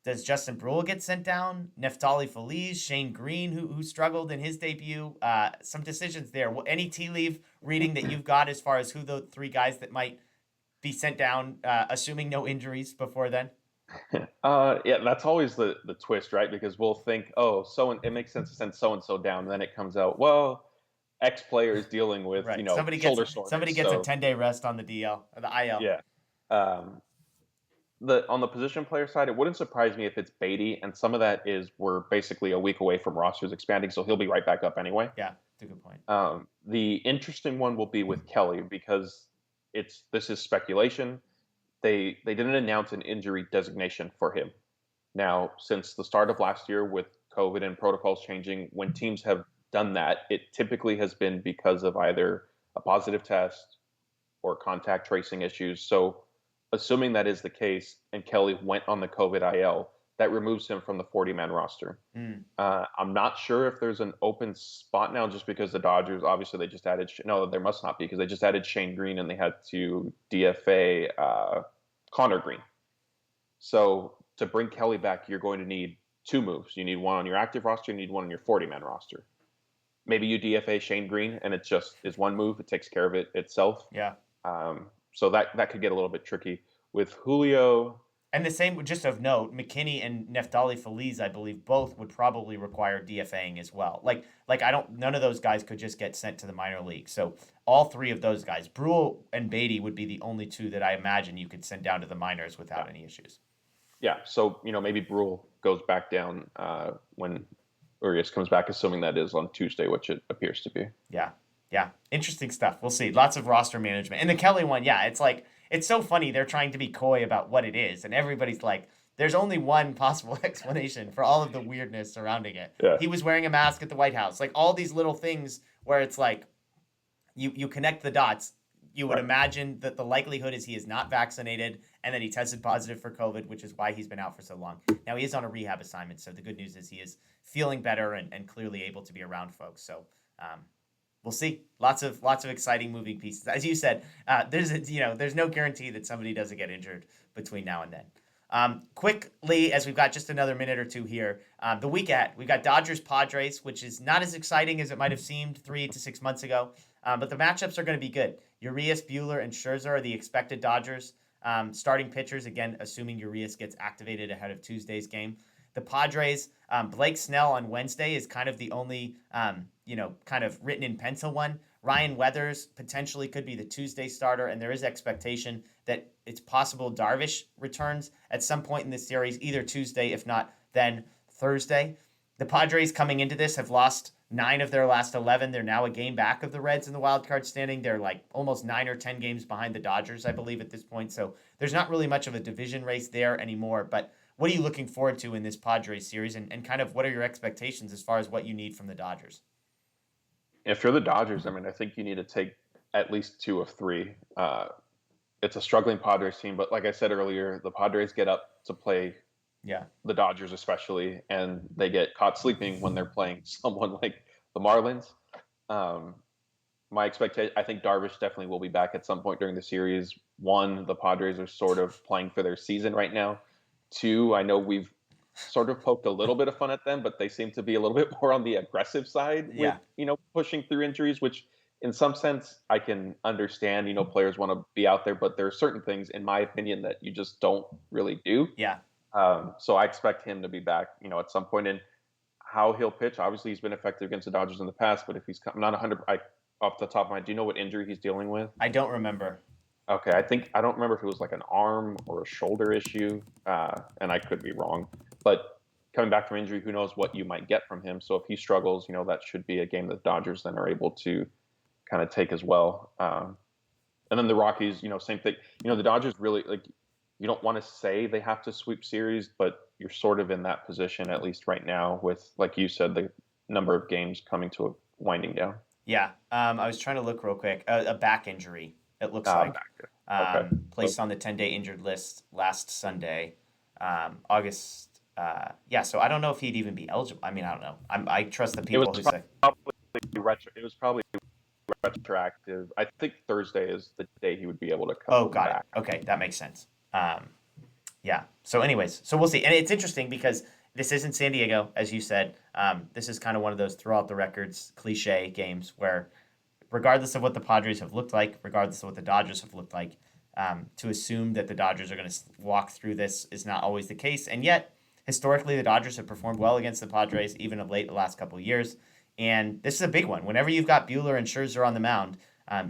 Does Justin Brule get sent down? Neftali Feliz, Shane Green, who struggled in his debut. Some decisions there. Any tea leaf reading that you've got as far as who the 3 guys that might be sent down, assuming no injuries before then? Yeah, that's always the twist, right? Because we'll think, it makes sense to send so-and-so down. And then it comes out, well, X player is dealing with, right. shoulder soreness. Somebody gets a 10-day rest on the DL, or the IL. Yeah. On the position player side, it wouldn't surprise me if it's Beatty, and some of that is we're basically a week away from rosters expanding, so he'll be right back up anyway. Yeah, that's a good point. The interesting one will be with Kelly because this is speculation. They didn't announce an injury designation for him. Now, since the start of last year with COVID and protocols changing, when teams have done that, it typically has been because of either a positive test or contact tracing issues. So assuming that is the case and Kelly went on the COVID IL, that removes him from the 40-man roster. I'm not sure if there's an open spot now just because the Dodgers, obviously they just added, no, there must not be because they just added Shane Green and they had to DFA Connor Green. So to bring Kelly back, you're going to need 2 moves. You need one on your active roster, you need one on your 40-man roster. Maybe you DFA Shane Green and it just is one move. It takes care of it itself. Yeah. So that could get a little bit tricky. With Julio... And the same, just of note, McKinney and Neftali Feliz, I believe, both would probably require DFAing as well. None of those guys could just get sent to the minor league. So all 3 of those guys, Brule and Beatty, would be the only 2 that I imagine you could send down to the minors without any issues. Yeah, so maybe Brule goes back down when Urias comes back, assuming that is on Tuesday, which it appears to be. Yeah, interesting stuff. We'll see. Lots of roster management. And the Kelly one, it's so funny. They're trying to be coy about what it is. And everybody's like, there's only one possible explanation for all of the weirdness surrounding it. Yeah. He was wearing a mask at the White House. Like all these little things where it's like, you connect the dots. You would imagine that the likelihood is he is not vaccinated and that he tested positive for COVID, which is why he's been out for so long. Now he is on a rehab assignment. So the good news is he is feeling better and clearly able to be around folks. So, we'll see. Lots of exciting moving pieces. As you said, there's no guarantee that somebody doesn't get injured between now and then. Quickly, as we've got just another minute or 2 here, the weekend we've got Dodgers Padres, which is not as exciting as it might have seemed 3 to 6 months ago, but the matchups are going to be good. Urias, Buehler, and Scherzer are the expected Dodgers starting pitchers. Again, assuming Urias gets activated ahead of Tuesday's game. The Padres, Blake Snell on Wednesday is kind of the only, kind of written in pencil one. Ryan Weathers potentially could be the Tuesday starter, and there is expectation that it's possible Darvish returns at some point in this series, either Tuesday, if not then Thursday. The Padres coming into this have lost 9 of their last 11. They're now a game back of the Reds in the wild card standing. They're like almost 9 or 10 games behind the Dodgers, I believe, at this point. So there's not really much of a division race there anymore. But what are you looking forward to in this Padres series, and kind of what are your expectations as far as what you need from the Dodgers? If you're the Dodgers, I mean, I think you need to take at least 2 of 3. It's a struggling Padres team, but like I said earlier, the Padres get up to play the Dodgers especially, and they get caught sleeping when they're playing someone like the Marlins. My expectation, I think Darvish definitely will be back at some point during the series. 1, the Padres are sort of playing for their season right now. 2, I know we've sort of poked a little bit of fun at them, but they seem to be a little bit more on the aggressive side with, pushing through injuries, which in some sense I can understand. Players want to be out there, but there are certain things, in my opinion, that you just don't really do. Yeah. So I expect him to be back, at some point. And how he'll pitch, obviously he's been effective against the Dodgers in the past, but if he's not 100, off the top of my head, do you know what injury he's dealing with? I don't remember. Okay, I don't remember if it was like an arm or a shoulder issue, and I could be wrong. But coming back from injury, who knows what you might get from him. So if he struggles, that should be a game that the Dodgers then are able to kind of take as well. And then the Rockies, same thing. The Dodgers really, you don't want to say they have to sweep series, but you're sort of in that position, at least right now, with, like you said, the number of games coming to a winding down. Yeah. I was trying to look real quick. A back injury, it looks like. Okay. Placed on the 10-day injured list last Sunday, August. So I don't know if he'd even be eligible. I mean, I don't know. I trust the people who say. It was probably retroactive. I think Thursday is the day he would be able to come Oh, got back. it. Okay, that makes sense. So anyways, so we'll see. And it's interesting because this isn't San Diego, as you said. This is kind of one of those throughout the records cliche games where regardless of what the Padres have looked like, regardless of what the Dodgers have looked like, to assume that the Dodgers are going to walk through this is not always the case. And yet, historically, the Dodgers have performed well against the Padres, even of late the last couple of years. And this is a big one. Whenever you've got Buehler and Scherzer on the mound,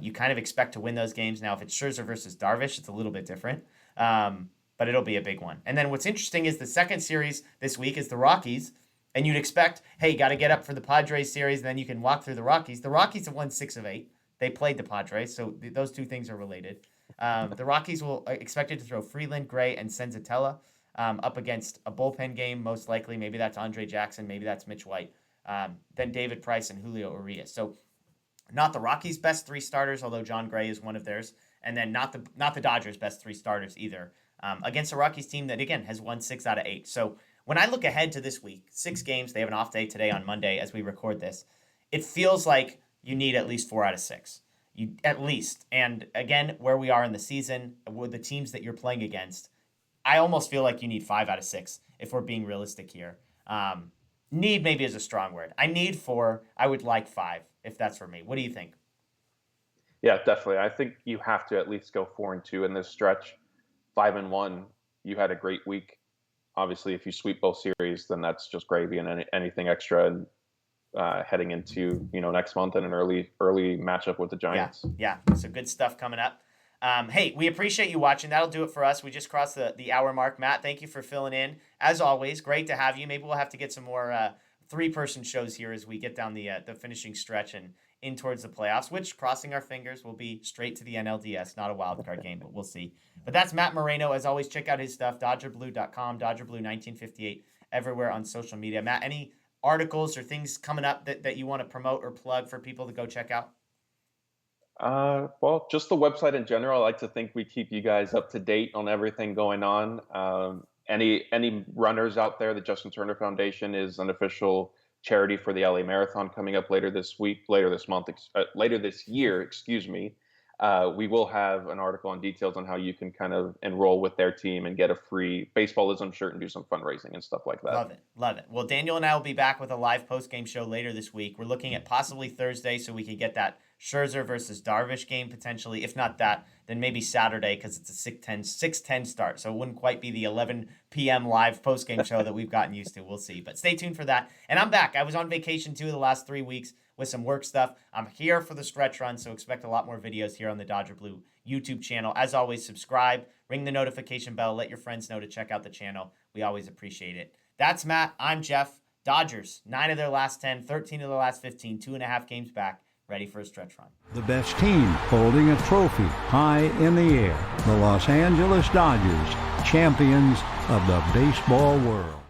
you kind of expect to win those games. Now, if it's Scherzer versus Darvish, it's a little bit different. But it'll be a big one. And then what's interesting is the second series this week is the Rockies. And you'd expect, hey, got to get up for the Padres series, and then you can walk through the Rockies. The Rockies have won 6 of 8. They played the Padres, so those two things are related. The Rockies will expected to throw Freeland, Gray, and Senzatella up against a bullpen game, most likely. Maybe that's Andre Jackson. Maybe that's Mitch White. Then David Price and Julio Urias. So not the Rockies' best 3 starters, although John Gray is one of theirs. And then not the Dodgers' best 3 starters either. Against a Rockies team that, again, has won 6 out of 8. So when I look ahead to this week, 6 games, they have an off day today on Monday as we record this, it feels like you need at least 4 out of 6. At least. And again, where we are in the season, with the teams that you're playing against, I almost feel like you need 5 out of 6 if we're being realistic here. Need maybe is a strong word. I need 4. I would like 5 if that's for me. What do you think? Yeah, definitely. I think you have to at least go 4-2 in this stretch. 5-1, you had a great week. Obviously, if you sweep both series, then that's just gravy, and anything extra and heading into next month and an early matchup with the Giants. Yeah. So good stuff coming up. Hey, we appreciate you watching. That'll do it for us. We just crossed the hour mark. Matt, thank you for filling in. As always, great to have you. Maybe we'll have to get some more 3-person shows here as we get down the finishing stretch and in towards the playoffs, which, crossing our fingers, will be straight to the NLDS, not a wild card game, but we'll see. But that's Matt Moreno. As always, check out his stuff, DodgerBlue.com, DodgerBlue1958, everywhere on social media. Matt, any articles or things coming up that you want to promote or plug for people to go check out? Well, just the website in general. I like to think we keep you guys up to date on everything going on. Any runners out there, the Justin Turner Foundation is an official charity for the LA Marathon coming up later this year, excuse me. we will have an article on details on how you can kind of enroll with their team and get a free Baseballism shirt and do some fundraising and stuff like that. Love it. Love it. Well, Daniel and I will be back with a live post-game show later this week. We're looking at possibly Thursday so we could get that Scherzer versus Darvish game potentially. If not that, then maybe Saturday because it's a 6:10 start. So it wouldn't quite be the 11 p.m. live post-game show that we've gotten used to. We'll see. But stay tuned for that. And I'm back. I was on vacation too the last 3 weeks with some work stuff. I'm here for the stretch run, so expect a lot more videos here on the Dodger Blue YouTube channel. As always, subscribe, ring the notification bell, let your friends know to check out the channel. We always appreciate it. That's Matt. I'm Jeff. Dodgers, 9 of their last 10, 13 of the last 15, 2.5 games back, ready for a stretch run. The best team holding a trophy high in the air. The Los Angeles Dodgers, champions of the baseball world.